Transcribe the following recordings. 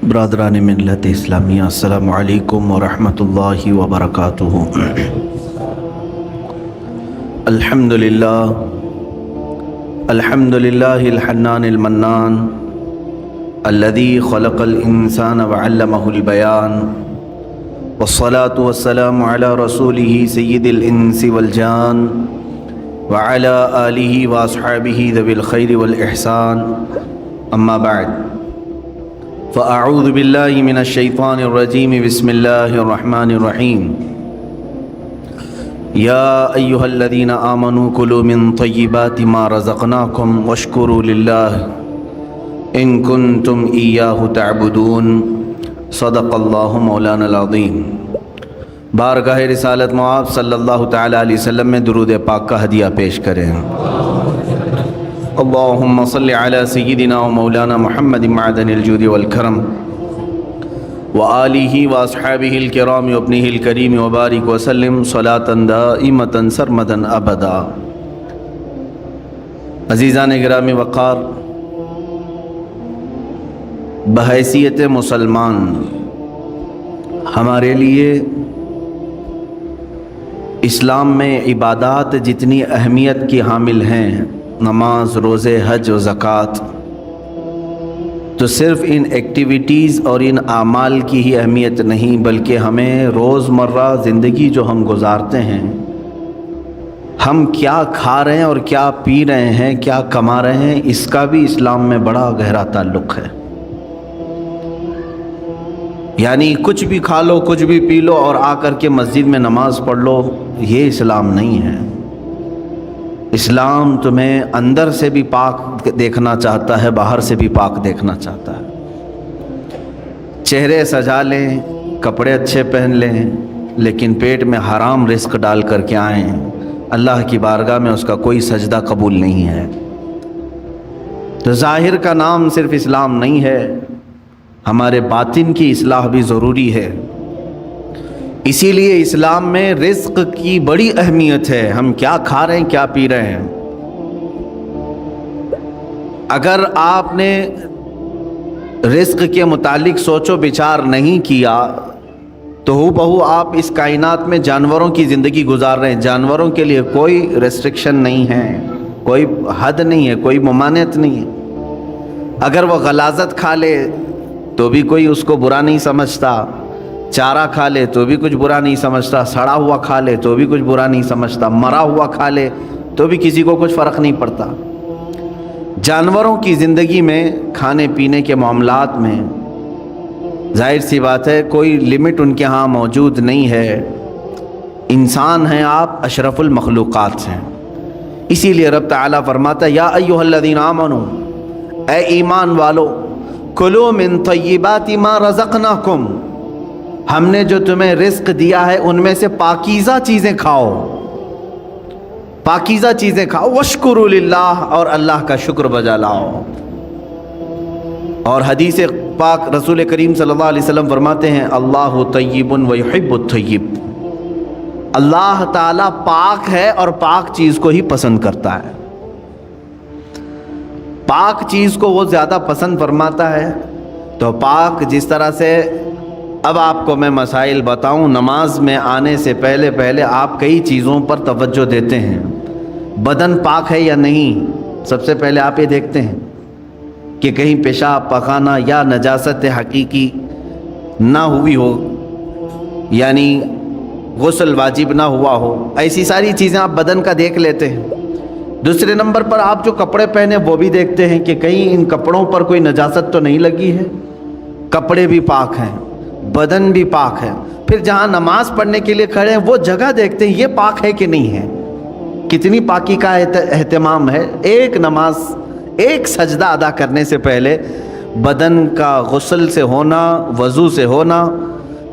برادران ملت اسلامیہ، السلام علیکم ورحمۃ اللہ وبرکاتہ۔ الحمدللہ الحنان المنان الذي خلق الانسان وعلمه البيان، والصلاة والسلام على رسوله سید الانس والجان وعلى آلہ واصحابہ ذوی الخیر والاحسان، اما بعد فاعوذ باللہ من الشیطان الرجیم، بسم اللہ الرحمن الرحیم۔ یا ایہا الذین آمنوا کلوا من طیبات ما رزقناکم واشکروا للہ ان کنتم ایاہ تعبدون، صدق اللہ مولانا العظیم۔ بارگاہ رسالت مآب صلی اللہ تعالی علیہ وسلم میں درود پاک کا ہدیہ پیش کریں۔ اللہم صلی علی سیدنا و مولانا محمد معدن الجود والکرم وآلہ واصحابہ الکرام وابنہ الکریم وبارک وسلم صلاة دائمة سرمدا ابدا۔ عزیزان گرامی وقار، بحیثیت مسلمان ہمارے لیے اسلام میں عبادات جتنی اہمیت کی حامل ہیں، نماز، روزے، حج و زکوٰۃ، تو صرف ان ایکٹیویٹیز اور ان اعمال کی ہی اہمیت نہیں، بلکہ ہمیں روزمرہ زندگی جو ہم گزارتے ہیں، ہم کیا کھا رہے ہیں اور کیا پی رہے ہیں، کیا کما رہے ہیں، اس کا بھی اسلام میں بڑا گہرا تعلق ہے۔ یعنی کچھ بھی کھا لو، کچھ بھی پی لو اور آ کر کے مسجد میں نماز پڑھ لو، یہ اسلام نہیں ہے۔ اسلام تمہیں اندر سے بھی پاک دیکھنا چاہتا ہے، باہر سے بھی پاک دیکھنا چاہتا ہے۔ چہرے سجا لیں، کپڑے اچھے پہن لیں، لیکن پیٹ میں حرام رزق ڈال کر کے آئیں، اللہ کی بارگاہ میں اس کا کوئی سجدہ قبول نہیں ہے۔ تو ظاہر کا نام صرف اسلام نہیں ہے، ہمارے باطن کی اصلاح بھی ضروری ہے۔ اسی لیے اسلام میں رزق کی بڑی اہمیت ہے، ہم کیا کھا رہے ہیں، کیا پی رہے ہیں۔ اگر آپ نے رزق کے متعلق سوچ و بچار نہیں کیا تو ہو بہو آپ اس کائنات میں جانوروں کی زندگی گزار رہے ہیں۔ جانوروں کے لیے کوئی ریسٹرکشن نہیں ہے، کوئی حد نہیں ہے، کوئی ممانعت نہیں ہے۔ اگر وہ غلاظت کھا لے تو بھی کوئی اس کو برا نہیں سمجھتا، چارہ کھا لے تو بھی کچھ برا نہیں سمجھتا، سڑا ہوا کھا لے تو بھی کچھ برا نہیں سمجھتا، مرا ہوا کھا لے تو بھی کسی کو کچھ فرق نہیں پڑتا۔ جانوروں کی زندگی میں، کھانے پینے کے معاملات میں ظاہر سی بات ہے کوئی لمٹ ان کے ہاں موجود نہیں ہے۔ انسان ہیں آپ، اشرف المخلوقات ہیں۔ اسی لیے رب تعالیٰ فرماتا ہے یا ایھا الذین آمنوا، اے ایمان والو، کلوا من طیبات ما رزقناکم، ہم نے جو تمہیں رزق دیا ہے ان میں سے پاکیزہ چیزیں کھاؤ، پاکیزہ چیزیں کھاؤ، واشکروا للہ، اور اللہ کا شکر بجا لاؤ۔ اور حدیث پاک رسول کریم صلی اللہ علیہ وسلم فرماتے ہیں اللہ طیب و یحب الطیب، اللہ تعالیٰ پاک ہے اور پاک چیز کو ہی پسند کرتا ہے۔ پاک چیز کو وہ زیادہ پسند فرماتا ہے۔ تو پاک جس طرح سے، اب آپ کو میں مسائل بتاؤں، نماز میں آنے سے پہلے آپ کئی چیزوں پر توجہ دیتے ہیں۔ بدن پاک ہے یا نہیں، سب سے پہلے آپ یہ دیکھتے ہیں کہ کہیں پیشاب پخانہ یا نجاست حقیقی نہ ہوئی ہو، یعنی غسل واجب نہ ہوا ہو، ایسی ساری چیزیں آپ بدن کا دیکھ لیتے ہیں۔ دوسرے نمبر پر آپ جو کپڑے پہنے وہ بھی دیکھتے ہیں کہ کہیں ان کپڑوں پر کوئی نجاست تو نہیں لگی ہے، کپڑے بھی پاک ہیں، بدن بھی پاک ہے۔ پھر جہاں نماز پڑھنے کے لیے کھڑے ہیں وہ جگہ دیکھتے ہیں یہ پاک ہے کہ نہیں ہے، کتنی پاکی کا اہتمام ہے۔ ایک نماز، ایک سجدہ ادا کرنے سے پہلے بدن کا غسل سے ہونا، وضو سے ہونا،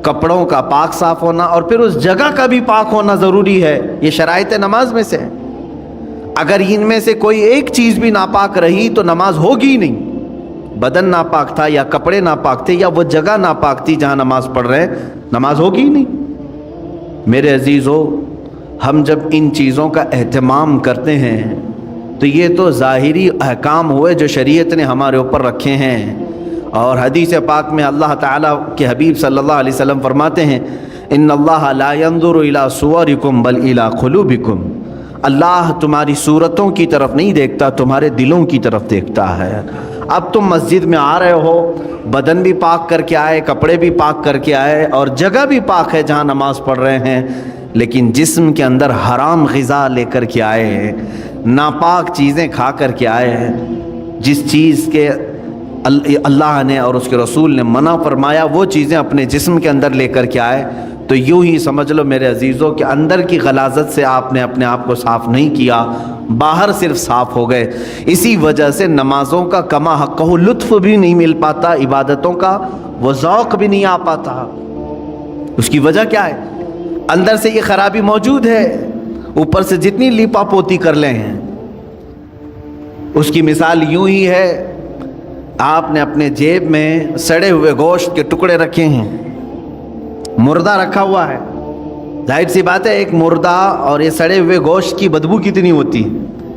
کپڑوں کا پاک صاف ہونا، اور پھر اس جگہ کا بھی پاک ہونا ضروری ہے۔ یہ شرائط نماز میں سے ہے۔ اگر ان میں سے کوئی ایک چیز بھی ناپاک رہی تو نماز ہوگی نہیں۔ بدن ناپاک تھا یا کپڑے ناپاک تھے یا وہ جگہ ناپاک تھی جہاں نماز پڑھ رہے ہیں، نماز ہوگی نہیں۔ میرے عزیزو، ہم جب ان چیزوں کا اہتمام کرتے ہیں تو یہ تو ظاہری احکام ہوئے جو شریعت نے ہمارے اوپر رکھے ہیں، اور حدیث پاک میں اللہ تعالیٰ کے حبیب صلی اللہ علیہ وسلم فرماتے ہیں ان اللہ لا ينظر الى صورکم بل الى قلوبکم، اللہ تمہاری صورتوں کی طرف نہیں دیکھتا، تمہارے دلوں کی طرف دیکھتا ہے۔ اب تم مسجد میں آ رہے ہو، بدن بھی پاک کر کے آئے، کپڑے بھی پاک کر کے آئے، اور جگہ بھی پاک ہے جہاں نماز پڑھ رہے ہیں، لیکن جسم کے اندر حرام غذا لے کر کے آئے ہیں، ناپاک چیزیں کھا کر کے آئے ہیں، جس چیز کے اللہ نے اور اس کے رسول نے منع فرمایا وہ چیزیں اپنے جسم کے اندر لے کر کے آئے، تو یوں ہی سمجھ لو میرے عزیزوں کہ اندر کی غلاظت سے آپ نے اپنے آپ کو صاف نہیں کیا، باہر صرف صاف ہو گئے۔ اسی وجہ سے نمازوں کا کما حقہ لطف بھی نہیں مل پاتا، عبادتوں کا وہ ذوق بھی نہیں آ پاتا۔ اس کی وجہ کیا ہے؟ اندر سے یہ خرابی موجود ہے، اوپر سے جتنی لیپا پوتی کر لیں ہیں۔ اس کی مثال یوں ہی ہے، آپ نے اپنے جیب میں سڑے ہوئے گوشت کے ٹکڑے رکھے ہیں، مردہ رکھا ہوا ہے، ظاہر سی بات ہے ایک مردہ اور یہ سڑے ہوئے گوشت کی بدبو کتنی ہوتی ہے،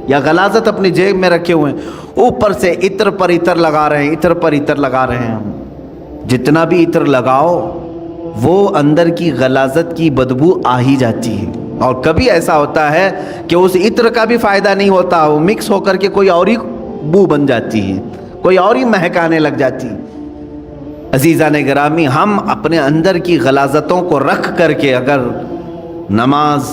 یا غلاظت اپنی جیب میں رکھے ہوئے ہیں، اوپر سے عطر پر عطر لگا رہے ہیں، عطر پر عطر لگا رہے ہیں۔ جتنا بھی عطر لگاؤ وہ اندر کی غلاظت کی بدبو آ ہی جاتی ہے، اور کبھی ایسا ہوتا ہے کہ اس عطر کا بھی فائدہ نہیں ہوتا، وہ مکس ہو کر کے کوئی اور ہی بو بن جاتی ہے، کوئی اور ہی مہکانے لگ جاتی ہے۔ عزیزان گرامی، ہم اپنے اندر کی غلاظتوں کو رکھ کر کے اگر نماز،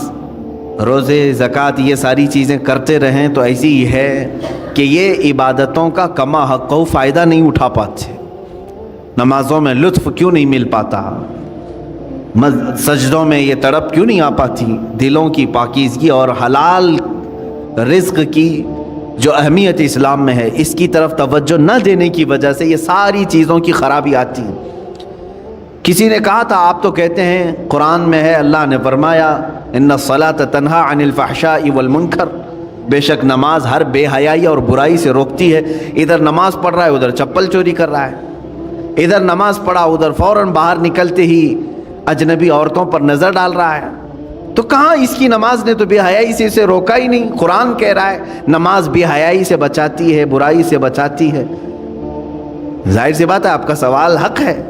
روزے، زکوٰۃ یہ ساری چیزیں کرتے رہیں تو ایسی ہی ہے کہ یہ عبادتوں کا کما حق فائدہ نہیں اٹھا پاتے، نمازوں میں لطف کیوں نہیں مل پاتا، سجدوں میں یہ تڑپ کیوں نہیں آ پاتی، دلوں کی پاکیزگی اور حلال رزق کی جو اہمیت اسلام میں ہے اس کی طرف توجہ نہ دینے کی وجہ سے یہ ساری چیزوں کی خرابی آتی ہے۔ کسی نے کہا تھا آپ تو کہتے ہیں قرآن میں ہے، اللہ نے فرمایا ان الصلاۃ تنہا عن الفحشاء والمنکر، بے شک نماز ہر بے حیائی اور برائی سے روکتی ہے۔ ادھر نماز پڑھ رہا ہے ادھر چپل چوری کر رہا ہے، ادھر نماز پڑھا ادھر فوراً باہر نکلتے ہی اجنبی عورتوں پر نظر ڈال رہا ہے، تو کہاں اس کی نماز نے تو بے حیائی سے اسے روکا ہی نہیں۔ قرآن کہہ رہا ہے نماز بے حیائی سے بچاتی ہے، برائی سے بچاتی ہے۔ ظاہر سی بات ہے آپ کا سوال حق ہے،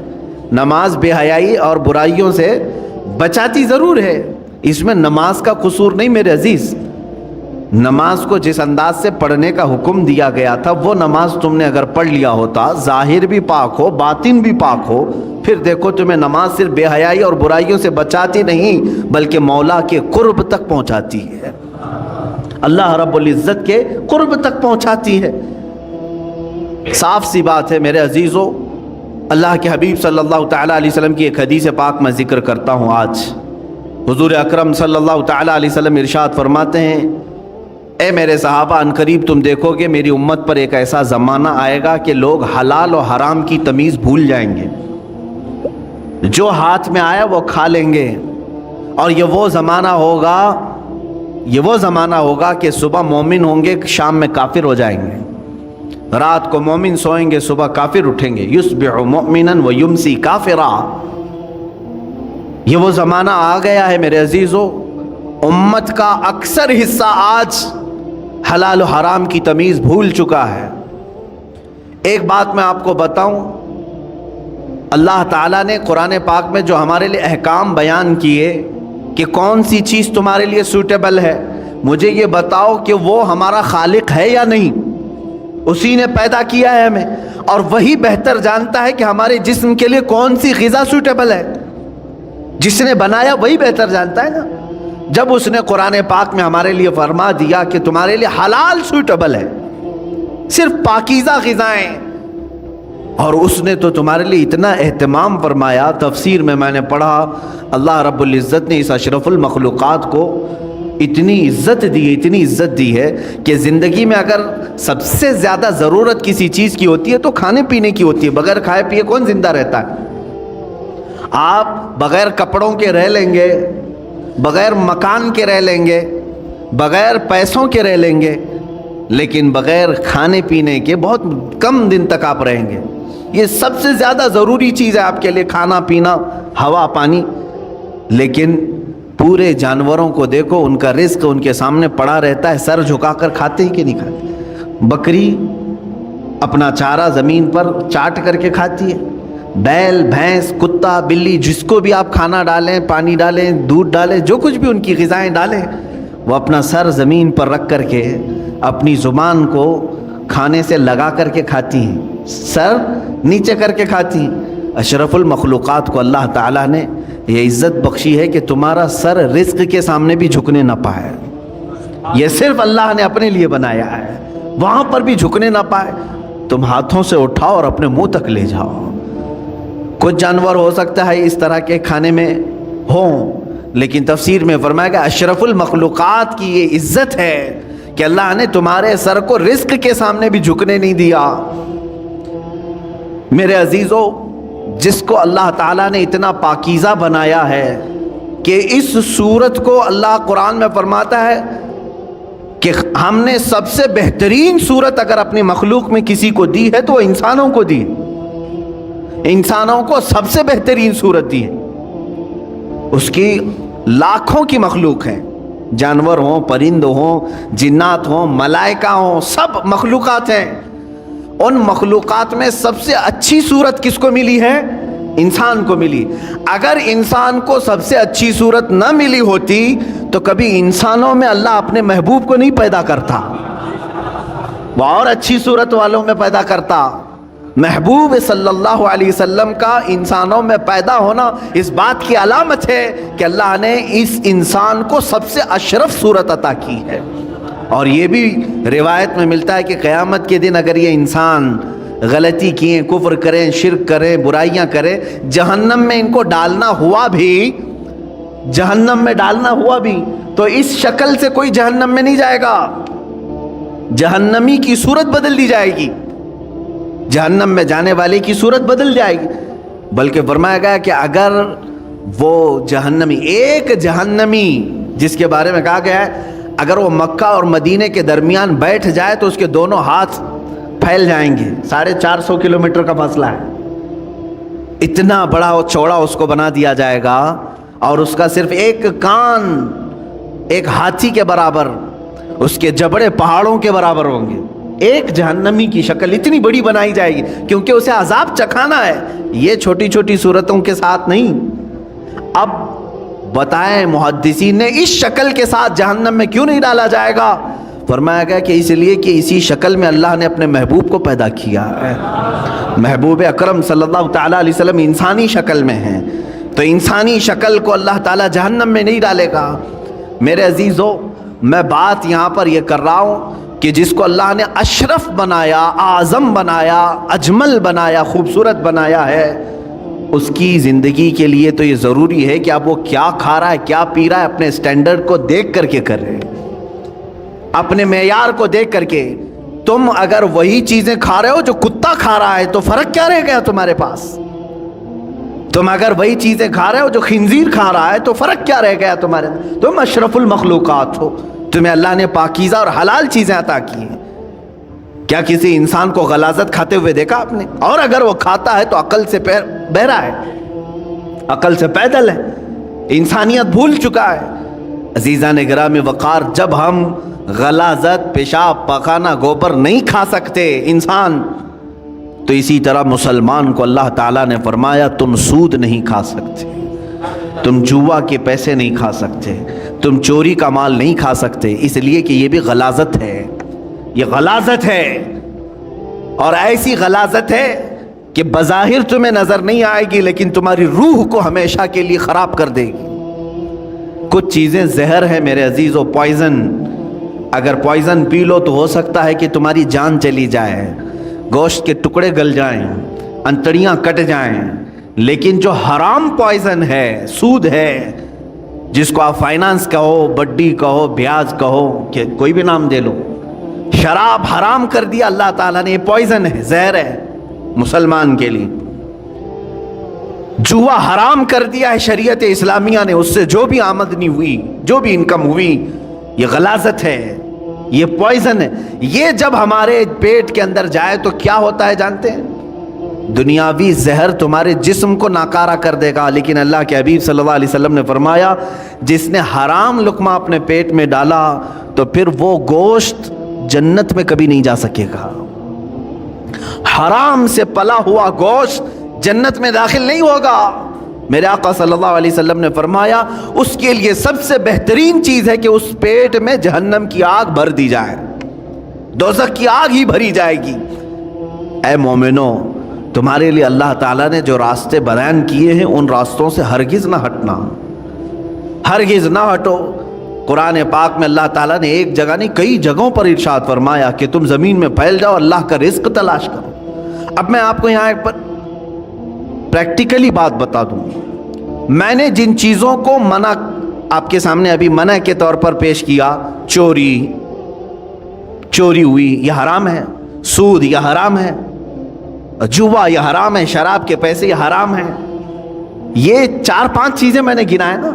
نماز بے حیائی اور برائیوں سے بچاتی ضرور ہے، اس میں نماز کا قصور نہیں میرے عزیز۔ نماز کو جس انداز سے پڑھنے کا حکم دیا گیا تھا وہ نماز تم نے اگر پڑھ لیا ہوتا، ظاہر بھی پاک ہو باطن بھی پاک ہو، پھر دیکھو تمہیں نماز صرف بے حیائی اور برائیوں سے بچاتی نہیں بلکہ مولا کے قرب تک پہنچاتی ہے، اللہ رب العزت کے قرب تک پہنچاتی ہے۔ صاف سی بات ہے میرے عزیزو، اللہ کے حبیب صلی اللہ تعالیٰ علیہ وسلم کی ایک حدیث پاک میں ذکر کرتا ہوں آج۔ حضور اکرم صلی اللہ تعالیٰ علیہ وسلم ارشاد فرماتے ہیں، اے میرے صحابہ، عنقریب تم دیکھو گے میری امت پر ایک ایسا زمانہ آئے گا کہ لوگ حلال و حرام کی تمیز بھول جائیں گے، جو ہاتھ میں آیا وہ کھا لیں گے، اور یہ وہ زمانہ ہوگا کہ صبح مومن ہوں گے شام میں کافر ہو جائیں گے، رات کو مومن سوئیں گے صبح کافر اٹھیں گے، یصبح مؤمنا ویمسی کافرا۔ یہ وہ زمانہ آ گیا ہے میرے عزیزو، امت کا اکثر حصہ آج حلال و حرام کی تمیز بھول چکا ہے۔ ایک بات میں آپ کو بتاؤں، اللہ تعالیٰ نے قرآن پاک میں جو ہمارے لیے احکام بیان کیے کہ کون سی چیز تمہارے لیے سوٹیبل ہے، مجھے یہ بتاؤ کہ وہ ہمارا خالق ہے یا نہیں؟ اسی نے پیدا کیا ہے ہمیں، اور وہی بہتر جانتا ہے کہ ہمارے جسم کے لیے کون سی غذا سوٹیبل ہے۔ جس نے بنایا وہی بہتر جانتا ہے نا۔ جب اس نے قرآن پاک میں ہمارے لیے فرما دیا کہ تمہارے لیے حلال سوٹیبل ہے، صرف پاکیزہ غذائیں، اور اس نے تو تمہارے لیے اتنا اہتمام فرمایا، تفسیر میں نے پڑھا اللہ رب العزت نے اس اشرف المخلوقات کو اتنی عزت دی ہے کہ زندگی میں اگر سب سے زیادہ ضرورت کسی چیز کی ہوتی ہے تو کھانے پینے کی ہوتی ہے۔ بغیر کھائے پیے کون زندہ رہتا ہے؟ آپ بغیر کپڑوں کے رہ لیں گے، بغیر مکان کے رہ لیں گے، بغیر پیسوں کے رہ لیں گے، لیکن بغیر کھانے پینے کے بہت کم دن تک آپ رہیں گے۔ یہ سب سے زیادہ ضروری چیز ہے آپ کے لیے، کھانا پینا، ہوا پانی۔ لیکن پورے جانوروں کو دیکھو، ان کا رزق ان کے سامنے پڑا رہتا ہے، سر جھکا کر کھاتے ہیں کہ نہیں کھاتے؟ بکری اپنا چارہ زمین پر چاٹ کر کے کھاتی ہے. بیل، بھینس، کتا، بلی، جس کو بھی آپ کھانا ڈالیں، پانی ڈالیں، دودھ ڈالیں، جو کچھ بھی ان کی غذائیں ڈالیں، وہ اپنا سر زمین پر رکھ کر کے اپنی زبان کو کھانے سے لگا کر کے کھاتی ہیں، سر نیچے کر کے کھاتی ہیں. اشرف المخلوقات کو اللہ تعالیٰ نے یہ عزت بخشی ہے کہ تمہارا سر رزق کے سامنے بھی جھکنے نہ پائے. یہ صرف اللہ نے اپنے لیے بنایا ہے، وہاں پر بھی جھکنے نہ پائے. تم ہاتھوں سے اٹھاؤ اور اپنے منہ تک لے جاؤ. کچھ جانور ہو سکتا ہے اس طرح کے کھانے میں ہوں، لیکن تفسیر میں فرمایا کہ اشرف المخلوقات کی یہ عزت ہے کہ اللہ نے تمہارے سر کو رزق کے سامنے بھی جھکنے نہیں دیا. میرے عزیزو، جس کو اللہ تعالیٰ نے اتنا پاکیزہ بنایا ہے کہ اس صورت کو اللہ قرآن میں فرماتا ہے کہ ہم نے سب سے بہترین صورت اگر اپنی مخلوق میں کسی کو دی ہے تو وہ انسانوں کو دی. انسانوں کو سب سے بہترین صورت دی ہے. اس کی لاکھوں کی مخلوق ہیں، جانور ہوں، پرند ہوں، جنات ہوں، ملائکہ ہوں، سب مخلوقات ہیں. ان مخلوقات میں سب سے اچھی صورت کس کو ملی ہے؟ انسان کو ملی. اگر انسان کو سب سے اچھی صورت نہ ملی ہوتی تو کبھی انسانوں میں اللہ اپنے محبوب کو نہیں پیدا کرتا، وہ اور اچھی صورت والوں میں پیدا کرتا. محبوب صلی اللہ علیہ وسلم کا انسانوں میں پیدا ہونا اس بات کی علامت ہے کہ اللہ نے اس انسان کو سب سے اشرف صورت عطا کی ہے. اور یہ بھی روایت میں ملتا ہے کہ قیامت کے دن اگر یہ انسان غلطی کیے، کفر کریں، شرک کریں، برائیاں کریں، جہنم میں ان کو ڈالنا ہوا بھی، جہنم میں ڈالنا ہوا بھی تو اس شکل سے کوئی جہنم میں نہیں جائے گا. جہنمی کی صورت بدل دی جائے گی، جہنم میں جانے والے کی صورت بدل جائے گی. بلکہ فرمایا گیا کہ اگر وہ جہنمی، ایک جہنمی جس کے بارے میں کہا گیا ہے اگر وہ مکہ اور مدینے کے درمیان بیٹھ جائے تو اس کے دونوں ہاتھ پھیل جائیں گے. 450 کلومیٹر کا فاصلہ ہے، اتنا بڑا اور چوڑا اس کو بنا دیا جائے گا. اور اس کا صرف ایک کان ایک ہاتھی کے برابر، اس کے جبڑے پہاڑوں کے برابر ہوں گے. ایک جہنمی کی شکل اتنی بڑی بنائی جائے گی کیونکہ اسے عذاب چکھانا ہے، یہ چھوٹی چھوٹی صورتوں کے ساتھ نہیں. اب بتائیں محدثین نے اس شکل کے ساتھ جہنم میں کیوں نہیں ڈالا جائے گا؟ فرمایا گیا کہ اس لیے کہ اسی شکل میں اللہ نے اپنے محبوب کو پیدا کیا ہے. محبوب اکرم صلی اللہ تعالیٰ علیہ وسلم انسانی شکل میں ہیں، تو انسانی شکل کو اللہ تعالیٰ جہنم میں نہیں ڈالے گا. میرے عزیزو، میں بات یہاں پر یہ کر رہا ہوں کہ جس کو اللہ نے اشرف بنایا، اعظم بنایا، اجمل بنایا، خوبصورت بنایا ہے، اس کی زندگی کے لیے تو یہ ضروری ہے کہ اب وہ کیا کھا رہا ہے، کیا پی رہا ہے، اپنے سٹینڈرڈ کو دیکھ کر کے کر رہے ہیں، اپنے معیار کو دیکھ کر کے. تم اگر وہی چیزیں کھا رہے ہو جو کتا کھا رہا ہے تو فرق کیا رہ گیا تمہارے پاس؟ تم اگر وہی چیزیں کھا رہے ہو جو خنزیر کھا رہا ہے تو فرق کیا رہ گیا تمہارے؟ تم اشرف المخلوقات ہو، تمہیں اللہ نے پاکیزہ اور حلال چیزیں عطا کی ہیں. کیا کسی انسان کو غلاظت کھاتے ہوئے دیکھا آپ نے؟ اور اگر وہ کھاتا ہے تو عقل سے بہرا ہے، عقل سے پیدل ہے، انسانیت بھول چکا ہے. عزیزان گرامی وقار، جب ہم غلاظت، پیشاب، پاخانہ، گوبر نہیں کھا سکتے انسان، تو اسی طرح مسلمان کو اللہ تعالیٰ نے فرمایا تم سود نہیں کھا سکتے، تم جوا کے پیسے نہیں کھا سکتے، تم چوری کا مال نہیں کھا سکتے، اس لیے کہ یہ بھی غلاظت ہے. یہ غلاظت ہے، اور ایسی غلاظت ہے کہ بظاہر تمہیں نظر نہیں آئے گی لیکن تمہاری روح کو ہمیشہ کے لیے خراب کر دے گی. کچھ چیزیں زہر ہے میرے عزیزو، پوائزن. اگر پوائزن پی لو تو ہو سکتا ہے کہ تمہاری جان چلی جائے، گوشت کے ٹکڑے گل جائیں، انتڑیاں کٹ جائیں. لیکن جو حرام پوائزن ہے، سود ہے، جس کو آپ فائنانس کہو، بڈی کہو، بیاج کہو، کہ کوئی بھی نام دے لو، شراب حرام کر دیا اللہ تعالیٰ نے، یہ پوائزن ہے، زہر ہے مسلمان کے لیے. جوا حرام کر دیا ہے شریعت اسلامیہ نے، اس سے جو بھی آمدنی ہوئی، جو بھی انکم ہوئی، یہ غلاظت ہے، یہ پوائزن ہے. یہ جب ہمارے پیٹ کے اندر جائے تو کیا ہوتا ہے جانتے ہیں؟ دنیاوی زہر تمہارے جسم کو ناکارہ کر دے گا، لیکن اللہ کے حبیب صلی اللہ علیہ وسلم نے فرمایا جس نے حرام لقمہ اپنے پیٹ میں ڈالا تو پھر وہ گوشت جنت میں کبھی نہیں جا سکے گا. حرام سے پلا ہوا گوشت جنت میں داخل نہیں ہوگا۔ میرے آقا صلی اللہ علیہ وسلم نے فرمایا اس کے لیے سب سے بہترین چیز ہے کہ اس پیٹ میں جہنم کی آگ بھر دی جائے، دوزخ کی آگ ہی بھری جائے گی۔ اے مومنو، تمہارے لیے اللہ تعالیٰ نے جو راستے بیان کیے ہیں ان راستوں سے ہرگز نہ ہٹنا، ہرگز نہ ہٹو۔ قرآن پاک میں اللہ تعالیٰ نے ایک جگہ نہیں کئی جگہوں پر ارشاد فرمایا کہ تم زمین میں پھیل جاؤ، اللہ کا رزق تلاش کرو۔ اب میں آپ کو یہاں ایک پریکٹیکلی بات بتا دوں، میں نے جن چیزوں کو منع آپ کے سامنے ابھی منع کے طور پر پیش کیا، چوری ہوئی یہ حرام ہے، سود یہ حرام ہے، جوا یہ حرام ہے، شراب کے پیسے یہ حرام ہے، یہ 4-5 چیزیں میں نے گنائے نا۔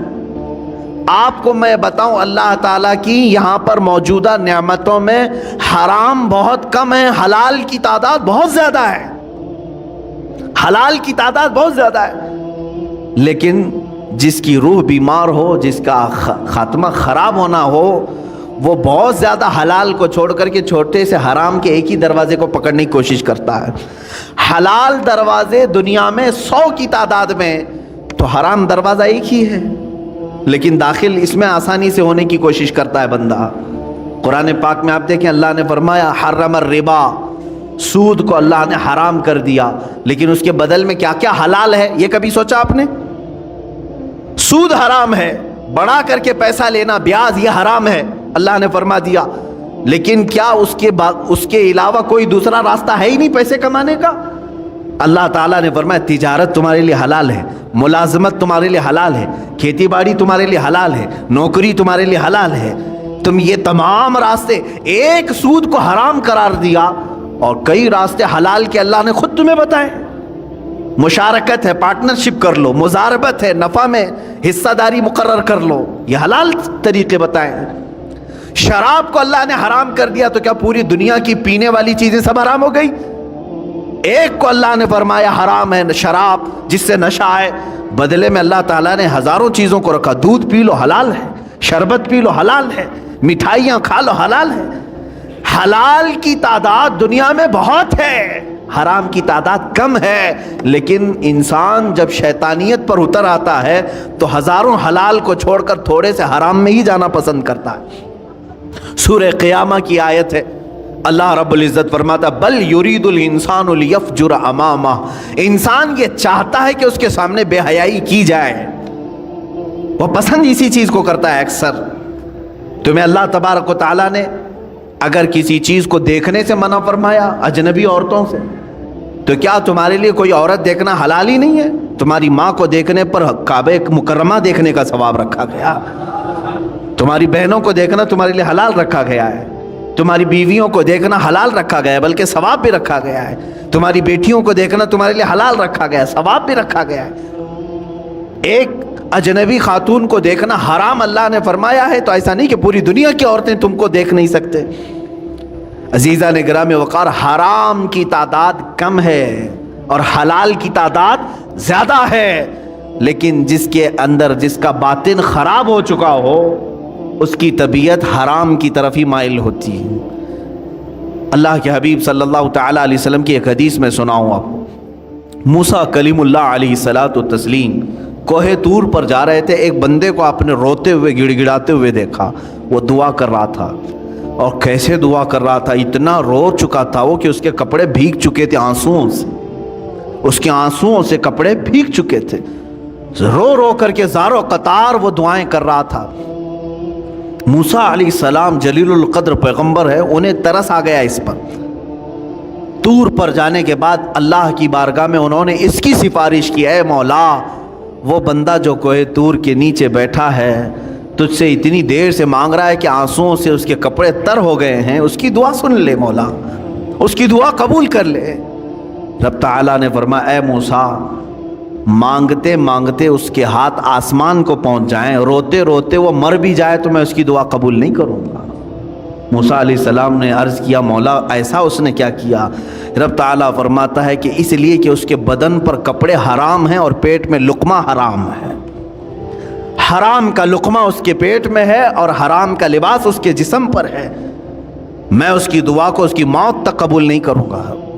آپ کو میں بتاؤں اللہ تعالیٰ کی یہاں پر موجودہ نعمتوں میں حرام بہت کم ہے، حلال کی تعداد بہت زیادہ ہے، حلال کی تعداد بہت زیادہ ہے۔ لیکن جس کی روح بیمار ہو، جس کا خاتمہ خراب ہونا ہو، وہ بہت زیادہ حلال کو چھوڑ کر کے چھوٹے سے حرام کے ایک ہی دروازے کو پکڑنے کی کوشش کرتا ہے۔ حلال دروازے دنیا میں 100 کی تعداد میں، تو حرام دروازہ ایک ہی ہے، لیکن داخل اس میں آسانی سے ہونے کی کوشش کرتا ہے بندہ۔ قرآن پاک میں آپ دیکھیں اللہ نے فرمایا حرم الربا، سود کو اللہ نے حرام کر دیا، لیکن اس کے بدل میں کیا کیا حلال ہے، یہ کبھی سوچا آپ نے؟ سود حرام ہے، بڑھا کر کے پیسہ لینا، بیاج یہ حرام ہے، اللہ نے فرما دیا، لیکن کیا اس کے علاوہ کوئی دوسرا راستہ ہے ہی نہیں پیسے کمانے کا؟ اللہ تعالیٰ نے فرمایا تجارت تمہارے لیے حلال ہے، ملازمت تمہارے لیے حلال ہے، کھیتی باڑی تمہارے لیے حلال ہے، نوکری تمہارے لیے حلال ہے۔ تم یہ تمام راستے، ایک سود کو حرام قرار دیا اور کئی راستے حلال کے اللہ نے خود تمہیں بتائے۔ مشارکت ہے، پارٹنرشپ کر لو، مزاربت ہے، نفع میں حصہ داری مقرر کر لو، یہ حلال طریقے بتائے۔ شراب کو اللہ نے حرام کر دیا تو کیا پوری دنیا کی پینے والی چیزیں سب حرام ہو گئی؟ ایک کو اللہ نے فرمایا حرام ہے شراب، جس سے نشہ ہے، بدلے میں اللہ تعالیٰ نے ہزاروں چیزوں کو رکھا۔ دودھ پی لو حلال ہے، شربت پی لو حلال ہے، مٹھائیاں کھا لو حلال ہے۔ حلال کی تعداد دنیا میں بہت ہے، حرام کی تعداد کم ہے، لیکن انسان جب شیطانیت پر اتر آتا ہے تو ہزاروں حلال کو چھوڑ کر تھوڑے سے حرام میں ہی جانا پسند کرتا ہے۔ سورہ قیامہ کی آیت ہے، اللہ رب العزت فرماتا بل یرید الانسان لیفجر امامہ، انسان یہ چاہتا ہے کہ اس کے سامنے بے حیائی کی جائے، وہ پسند اسی چیز کو کرتا ہے اکثر۔ تمہیں اللہ تبارک و تعالیٰ نے اگر کسی چیز کو دیکھنے سے منع فرمایا اجنبی عورتوں سے، تو کیا تمہارے لیے کوئی عورت دیکھنا حلال ہی نہیں ہے؟ تمہاری ماں کو دیکھنے پر کعبہ مکرمہ دیکھنے کا ثواب رکھا گیا، تمہاری بہنوں کو دیکھنا تمہارے لیے حلال رکھا گیا ہے، تمہاری بیویوں کو دیکھنا حلال رکھا گیا ہے، بلکہ ثواب بھی رکھا گیا ہے، تمہاری بیٹیوں کو دیکھنا تمہارے لیے حلال رکھا گیا ہے، ثواب بھی رکھا گیا ہے۔ ایک اجنبی خاتون کو دیکھنا حرام اللہ نے فرمایا ہے، تو ایسا نہیں کہ پوری دنیا کی عورتیں تم کو دیکھ نہیں سکتے۔ عزیزان گرامی وقار، حرام کی تعداد کم ہے اور حلال کی تعداد زیادہ ہے، لیکن جس کے اندر جس کا باطن خراب ہو چکا ہو اس کی طبیعت حرام کی طرف ہی مائل ہوتی ہے۔ اللہ کے حبیب صلی اللہ تعالیٰ علیہ وسلم کی ایک حدیث میں سناؤں آپ کو۔ موسیٰ کلیم اللہ علیہ الصلاۃ والتسلیم کوہ طور پر جا رہے تھے، ایک بندے کو آپ نے روتے ہوئے گڑ گڑاتے ہوئے دیکھا، وہ دعا کر رہا تھا، اور کیسے دعا کر رہا تھا، اتنا رو چکا تھا وہ کہ اس کے کپڑے بھیگ چکے تھے آنسوؤں سے، اس کے آنسوؤں سے کپڑے بھیگ چکے تھے، رو رو کر کے زار و قطار وہ دعائیں کر رہا تھا۔ موسیٰ علیہ السلام جلیل القدر پیغمبر ہے، انہیں ترس آ گیا اس پر۔ طور پر جانے کے بعد اللہ کی بارگاہ میں انہوں نے اس کی سفارش کی، اے مولا وہ بندہ جو کوہ طور کے نیچے بیٹھا ہے تجھ سے اتنی دیر سے مانگ رہا ہے کہ آنسوؤں سے اس کے کپڑے تر ہو گئے ہیں، اس کی دعا سن لے مولا، اس کی دعا قبول کر لے۔ رب تعالیٰ نے فرمایا اے موسیٰ مانگتے مانگتے اس کے ہاتھ آسمان کو پہنچ جائیں، روتے روتے وہ مر بھی جائے تو میں اس کی دعا قبول نہیں کروں گا۔ موسیٰ علیہ السلام نے عرض کیا مولا ایسا اس نے کیا کیا؟ رب تعالیٰ فرماتا ہے کہ اس لیے کہ اس کے بدن پر کپڑے حرام ہیں اور پیٹ میں لقمہ حرام ہے، حرام کا لقمہ اس کے پیٹ میں ہے اور حرام کا لباس اس کے جسم پر ہے، میں اس کی دعا کو اس کی موت تک قبول نہیں کروں گا۔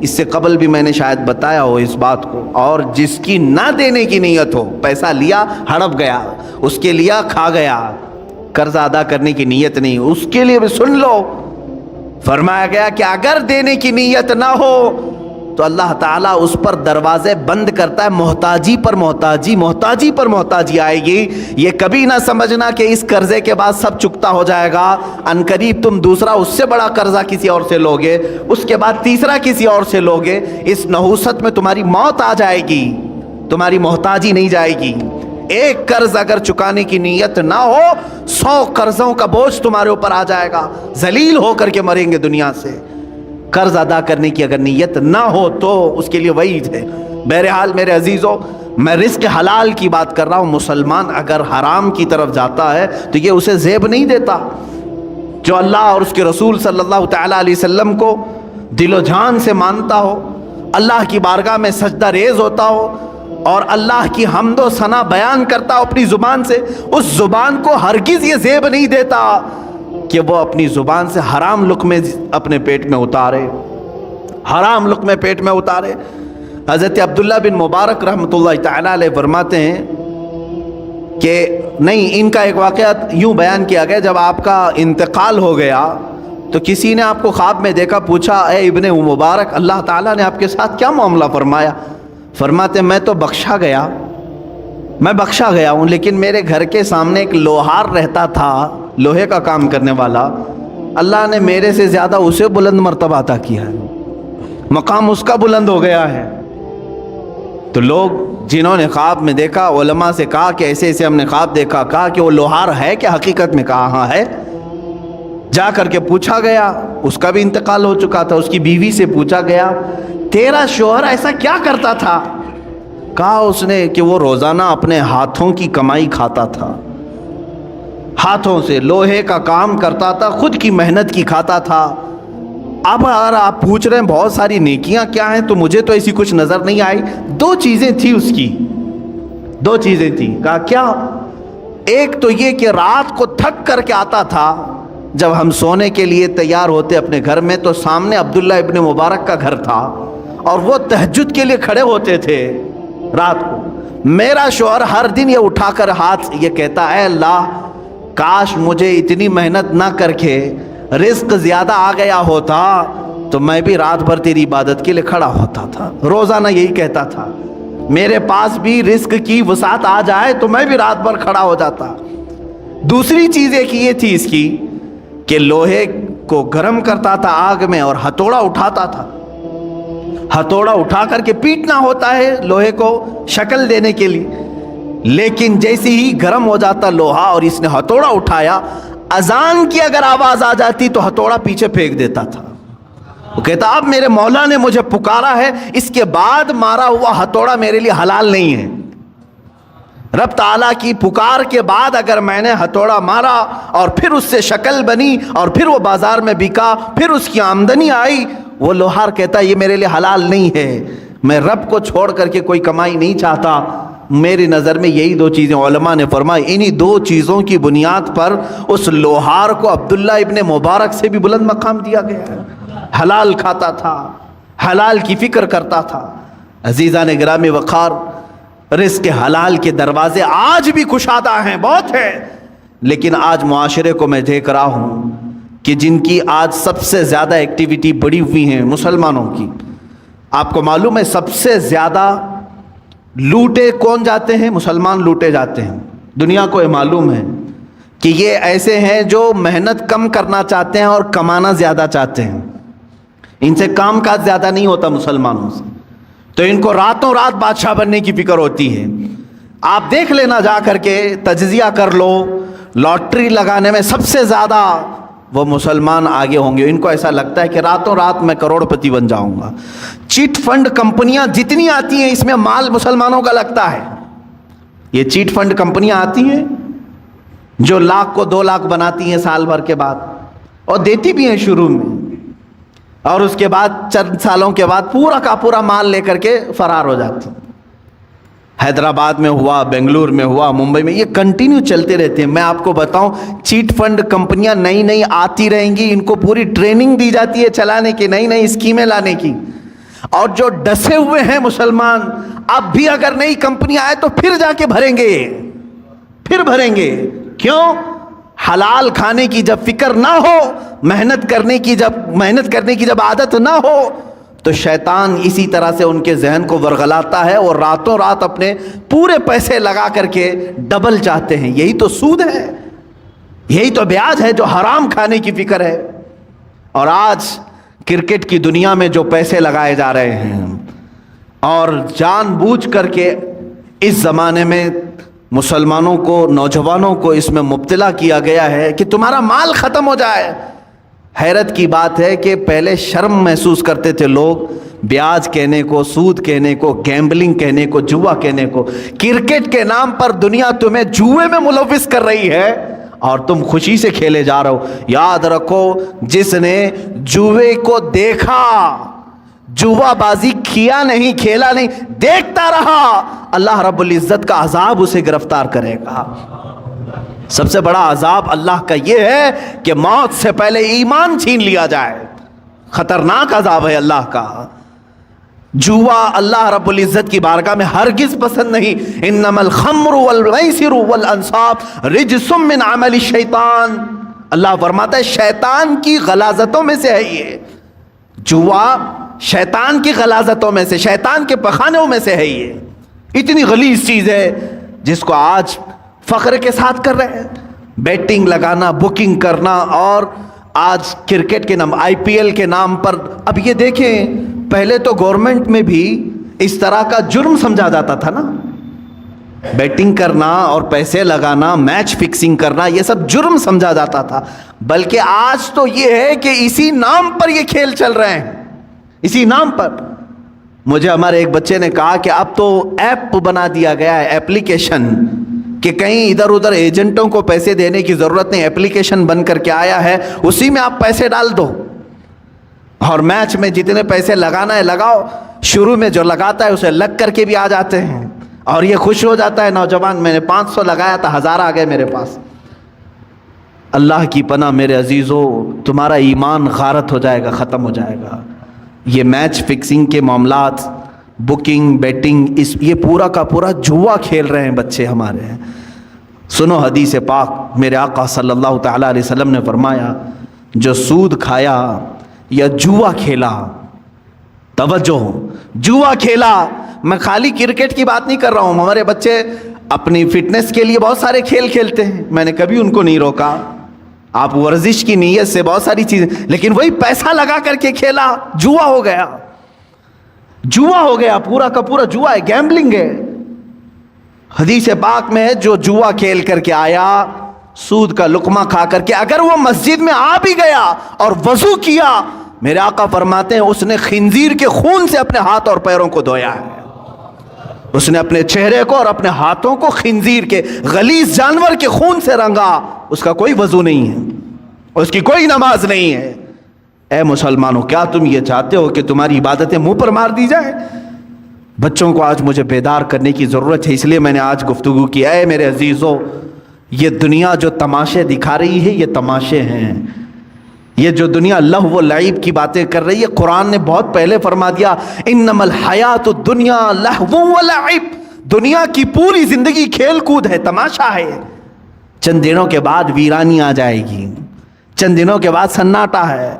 اس سے قبل بھی میں نے شاید بتایا ہو اس بات کو. اور جس کی نہ دینے کی نیت ہو, پیسہ لیا ہڑپ گیا, اس کے لیا کھا گیا, قرض ادا کرنے کی نیت نہیں, اس کے لیے بھی سن لو. فرمایا گیا کہ اگر دینے کی نیت نہ ہو تو اللہ تعالیٰ اس پر دروازے بند کرتا ہے. محتاجی پر محتاجی, محتاجی پر محتاجی آئے گی. یہ کبھی نہ سمجھنا کہ اس قرضے کے بعد سب چکتا ہو جائے گا. ان قریب تم دوسرا اس سے بڑا قرضہ کسی اور سے لوگے, اس کے بعد تیسرا کسی اور سے لوگے. اس نحوست میں تمہاری موت آ جائے گی, تمہاری محتاجی نہیں جائے گی. ایک قرض اگر چکانے کی نیت نہ ہو, 100 قرضوں کا بوجھ تمہارے اوپر آ جائے گا, ذلیل ہو کر کے مریں گے دنیا سے. قرض ادا کرنے کی اگر نیت نہ ہو تو اس کے لیے وعید ہے. بہرحال میرے عزیزو, میں رزق حلال کی بات کر رہا ہوں. مسلمان اگر حرام کی طرف جاتا ہے تو یہ اسے زیب نہیں دیتا. جو اللہ اور اس کے رسول صلی اللہ تعالیٰ علیہ وسلم کو دل و جان سے مانتا ہو, اللہ کی بارگاہ میں سجدہ ریز ہوتا ہو اور اللہ کی حمد و ثنا بیان کرتا ہو اپنی زبان سے, اس زبان کو ہرگز یہ زیب نہیں دیتا کہ وہ اپنی زبان سے حرام لقمے اپنے پیٹ میں اتارے, حرام لقمے پیٹ میں اتارے. حضرت عبداللہ بن مبارک رحمۃ اللہ تعالیٰ علیہ فرماتے ہیں کہ نہیں, ان کا ایک واقعہ یوں بیان کیا گیا, جب آپ کا انتقال ہو گیا تو کسی نے آپ کو خواب میں دیکھا, پوچھا اے ابن مبارک اللہ تعالیٰ نے آپ کے ساتھ کیا معاملہ فرمایا؟ فرماتے میں تو بخشا گیا, میں بخشا گیا ہوں, لیکن میرے گھر کے سامنے ایک لوہار رہتا تھا, لوہے کا کام کرنے والا, اللہ نے میرے سے زیادہ اسے بلند مرتبہ عطا کیا ہے, مقام اس کا بلند ہو گیا ہے. تو لوگ جنہوں نے خواب میں دیکھا علماء سے کہا کہ ایسے ایسے ہم نے خواب دیکھا, کہا کہ وہ لوہار ہے کہ حقیقت میں؟ کہا ہاں ہے. جا کر کے پوچھا گیا, اس کا بھی انتقال ہو چکا تھا, اس کی بیوی سے پوچھا گیا تیرا شوہر ایسا کیا کرتا تھا؟ کہا اس نے کہ وہ روزانہ اپنے ہاتھوں کی کمائی کھاتا تھا, ہاتھوں سے لوہے کا کام کرتا تھا, خود کی محنت کی کھاتا تھا. اب اگر آپ پوچھ رہے ہیں بہت ساری نیکیاں کیا ہیں, تو مجھے تو ایسی کچھ نظر نہیں آئی. 2 چیزیں تھی اس کی, 2 چیزیں تھی. کہا کیا؟ ایک تو یہ کہ رات کو تھک کر کے آتا تھا, جب ہم سونے کے لیے تیار ہوتے اپنے گھر میں تو سامنے عبداللہ ابن مبارک کا گھر تھا اور وہ تہجد کے لیے کھڑے ہوتے تھے رات کو. میرا شوہر ہر دن یہ اٹھا کر ہاتھ یہ کہتا اے اللہ کاش مجھے اتنی محنت نہ کر کے رزق زیادہ آ گیا ہوتا تو میں بھی رات بھر تیری عبادت کے لیے کھڑا ہوتا تھا. روزانہ یہی کہتا تھا, میرے پاس بھی رزق کی وسعت آ جائے تو میں بھی رات بھر کھڑا ہو جاتا. دوسری چیز ایک یہ تھی اس کی کہ لوہے کو گرم کرتا تھا آگ میں اور ہتھوڑا اٹھاتا تھا, ہتھوڑا اٹھا کر کے پیٹنا ہوتا ہے لوہے کو شکل دینے کے لیے, لیکن جیسے ہی گرم ہو جاتا لوہا اور اس نے ہتھوڑا اٹھایا, اذان کی اگر آواز آ جاتی تو ہتھوڑا پیچھے پھینک دیتا تھا. وہ کہتا اب میرے مولا نے مجھے پکارا ہے, اس کے بعد مارا ہوا ہتھوڑا میرے لیے حلال نہیں ہے. رب تعالیٰ کی پکار کے بعد اگر میں نے ہتھوڑا مارا اور پھر اس سے شکل بنی اور پھر وہ بازار میں بکا, پھر اس کی آمدنی آئی, وہ لوہار کہتا یہ میرے لیے حلال نہیں ہے. میں رب کو چھوڑ کر کے کوئی کمائی نہیں چاہتا. میری نظر میں یہی 2 چیزیں علماء نے فرمائی, انہی 2 چیزوں کی بنیاد پر اس لوہار کو عبداللہ ابن مبارک سے بھی بلند مقام دیا گیا ہے. حلال کھاتا تھا, حلال کی فکر کرتا تھا. عزیزان گرامی وقار, رزق حلال کے دروازے آج بھی کشادہ ہیں, بہت ہیں, لیکن آج معاشرے کو میں دیکھ رہا ہوں کہ جن کی آج سب سے زیادہ ایکٹیویٹی بڑی ہوئی ہیں مسلمانوں کی. آپ کو معلوم ہے سب سے زیادہ لوٹے کون جاتے ہیں؟ مسلمان لوٹے جاتے ہیں. دنیا کو یہ معلوم ہے کہ یہ ایسے ہیں جو محنت کم کرنا چاہتے ہیں اور کمانا زیادہ چاہتے ہیں. ان سے کام کاج زیادہ نہیں ہوتا مسلمانوں سے, تو ان کو راتوں رات بادشاہ بننے کی فکر ہوتی ہے. آپ دیکھ لینا جا کر کے, تجزیہ کر لو, لاٹری لگانے میں سب سے زیادہ وہ مسلمان آگے ہوں گے. ان کو ایسا لگتا ہے کہ راتوں رات میں کروڑ پتی بن جاؤں گا. چیٹ فنڈ کمپنیاں جتنی آتی ہیں اس میں مال مسلمانوں کا لگتا ہے. یہ چیٹ فنڈ کمپنیاں آتی ہیں جو 1 لاکھ کو 2 لاکھ بناتی ہیں سال بھر کے بعد, اور دیتی بھی ہیں شروع میں, اور اس کے بعد چند سالوں کے بعد پورا کا پورا مال لے کر کے فرار ہو جاتی ہیں. حیدرآباد میں ہوا, بنگلور میں ہوا, ممبئی میں, یہ کنٹینیو چلتے رہتے ہیں. میں آپ کو بتاؤں چیٹ فنڈ کمپنیاں نئی نئی آتی رہیں گی, ان کو پوری ٹریننگ دی جاتی ہے چلانے کی, نئی نئی اسکیمیں لانے کی. اور جو ڈسے ہوئے ہیں مسلمان، اب بھی اگر نئی کمپنی آئے تو پھر جا کے بھریں گے. کیوں؟ حلال کھانے کی جب فکر نہ ہو، محنت کرنے کی جب عادت نہ ہو، تو شیطان اسی طرح سے ان کے ذہن کو ورغلاتا ہے اور راتوں رات اپنے پورے پیسے لگا کر کے ڈبل چاہتے ہیں. یہی تو سود ہے، یہی تو بیاج ہے جو حرام کھانے کی فکر ہے. اور آج کرکٹ کی دنیا میں جو پیسے لگائے جا رہے ہیں، اور جان بوجھ کر کے اس زمانے میں مسلمانوں کو، نوجوانوں کو اس میں مبتلا کیا گیا ہے کہ تمہارا مال ختم ہو جائے. حیرت کی بات ہے کہ پہلے شرم محسوس کرتے تھے لوگ بیاج کہنے کو، سود کہنے کو، گیمبلنگ کہنے کو، جوا کہنے کو. کرکٹ کے نام پر دنیا تمہیں جوئے میں ملوث کر رہی ہے اور تم خوشی سے کھیلے جا رہے ہو. یاد رکھو، جس نے جوئے کو دیکھا، جوا بازی کیا نہیں، کھیلا نہیں، دیکھتا رہا، اللہ رب العزت کا عذاب اسے گرفتار کرے گا. سب سے بڑا عذاب اللہ کا یہ ہے کہ موت سے پہلے ایمان چھین لیا جائے. خطرناک عذاب ہے اللہ کا. جوا اللہ رب العزت کی بارگاہ میں ہرگز پسند نہیں. انما الخمر والمیسر والانصاب رجس من عمل الشیطان. اللہ فرماتا ہے شیطان کی غلاظتوں میں سے ہے یہ جوا، شیطان کی غلاظتوں میں سے، شیطان کے پخانوں میں سے ہے. یہ اتنی غلیظ چیز ہے جس کو آج فخر کے ساتھ کر رہے ہیں. بیٹنگ لگانا، بکنگ کرنا، اور آج کرکٹ کے نام، آئی پی ایل کے نام پر. اب یہ دیکھیں، پہلے تو گورنمنٹ میں بھی اس طرح کا جرم سمجھا جاتا تھا نا. بیٹنگ کرنا اور پیسے لگانا، میچ فکسنگ کرنا، یہ سب جرم سمجھا جاتا تھا. بلکہ آج تو یہ ہے کہ اسی نام پر یہ کھیل چل رہے ہیں، اسی نام پر. مجھے ہمارے ایک بچے نے کہا کہ اب تو ایپ بنا دیا گیا ہے، ایپلیکیشن، کہ کہیں ادھر ادھر ایجنٹوں کو پیسے دینے کی ضرورت نہیں. ایپلیکیشن بن کر کے آیا ہے، اسی میں آپ پیسے ڈال دو اور میچ میں جتنے پیسے لگانا ہے لگاؤ. شروع میں جو لگاتا ہے اسے لگ کر کے بھی آ جاتے ہیں اور یہ خوش ہو جاتا ہے نوجوان، میں نے 500 لگایا تھا، 1000 آ گئے میرے پاس. اللہ کی پناہ میرے عزیزو، تمہارا ایمان غارت ہو جائے گا، ختم ہو جائے گا. یہ میچ فکسنگ کے معاملات، بکنگ، بیٹنگ، یہ پورا کا پورا جوا کھیل رہے ہیں بچے ہمارے. سنو حدیث پاک، میرے آقا صلی اللہ تعالیٰ علیہ وسلم نے فرمایا، جو سود کھایا یا جوا کھیلا، توجہ، جوا کھیلا، میں خالی کرکٹ کی بات نہیں کر رہا ہوں. ہمارے بچے اپنی فٹنس کے لیے بہت سارے کھیل کھیلتے ہیں، میں نے کبھی ان کو نہیں روکا. آپ ورزش کی نیت سے بہت ساری چیزیں، لیکن وہی پیسہ لگا کر کے کھیلا، جوا ہو گیا. جوا ہو گیا، پورا کا پورا جوا ہے، گیمبلنگ ہے. حدیث پاک میں ہے، جو جوا کھیل کر کے آیا، سود کا لقمہ کھا کر کے، اگر وہ مسجد میں آ بھی گیا اور وضو کیا، میرے آقا فرماتے ہیں اس نے خنزیر کے خون سے اپنے ہاتھ اور پیروں کو دھویا ہے. اس نے اپنے چہرے کو اور اپنے ہاتھوں کو خنزیر کے، غلیظ جانور کے خون سے رنگا. اس کا کوئی وضو نہیں ہے، اس کی کوئی نماز نہیں ہے. اے مسلمانوں، کیا تم یہ چاہتے ہو کہ تمہاری عبادتیں منہ پر مار دی جائیں؟ بچوں کو آج مجھے بیدار کرنے کی ضرورت ہے، اس لیے میں نے آج گفتگو کی. اے میرے عزیزو، یہ دنیا جو تماشے دکھا رہی ہے، یہ تماشے ہیں. یہ جو دنیا لہو و لعب کی باتیں کر رہی ہے، قرآن نے بہت پہلے فرما دیا، انما الحیات الدنیا لہو و لعب. دنیا کی پوری زندگی کھیل کود ہے، تماشا ہے. چند دنوں کے بعد ویرانی آ جائے گی، چند دنوں کے بعد سناٹا ہے.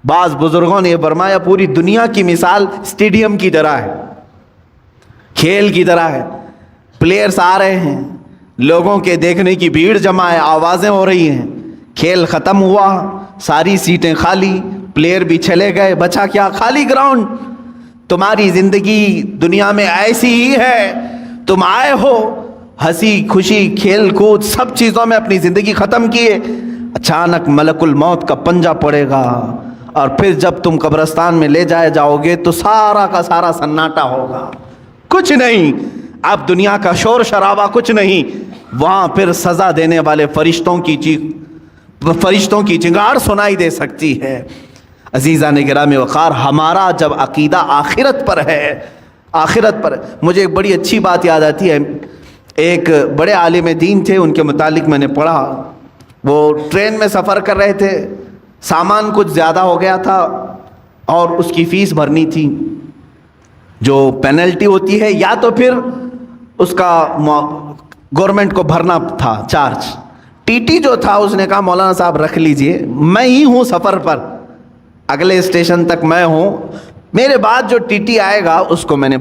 بعض بزرگوں نے یہ فرمایا، پوری دنیا کی مثال اسٹیڈیم کی طرح ہے، کھیل کی طرح ہے. پلیئرز آ رہے ہیں، لوگوں کے دیکھنے کی بھیڑ جمع ہے، آوازیں ہو رہی ہیں. کھیل ختم ہوا، ساری سیٹیں خالی، پلیئر بھی چلے گئے، بچا کیا؟ خالی گراؤنڈ. تمہاری زندگی دنیا میں ایسی ہی ہے، تم آئے ہو ہنسی خوشی کھیل کود سب چیزوں میں اپنی زندگی ختم کیے. اچانک ملک الموت کا پنجہ پڑے گا اور پھر جب تم قبرستان میں لے جائے جاؤ گے تو سارا کا سارا سناٹا ہوگا، کچھ نہیں. اب دنیا کا شور شرابہ کچھ نہیں. وہاں پھر سزا دینے والے فرشتوں کی چنگار سنائی دے سکتی ہے. عزیزان گرامی وقار، ہمارا جب عقیدہ آخرت پر ہے، آخرت پر، مجھے ایک بڑی اچھی بات یاد آتی ہے. ایک بڑے عالم دین تھے، ان کے متعلق میں نے پڑھا. وہ ٹرین میں سفر کر رہے تھے، سامان کچھ زیادہ ہو گیا تھا اور اس کی فیس بھرنی تھی. جو پینلٹی ہوتی ہے یا تو پھر اس کا گورنمنٹ کو بھرنا تھا چارج. ٹی ٹی جو تھا اس نے کہا مولانا صاحب رکھ لیجئے, میں ہی ہوں سفر پر, اگلے اسٹیشن تک میں ہوں, میرے بعد جو ٹی ٹی آئے گا اس کو میں نے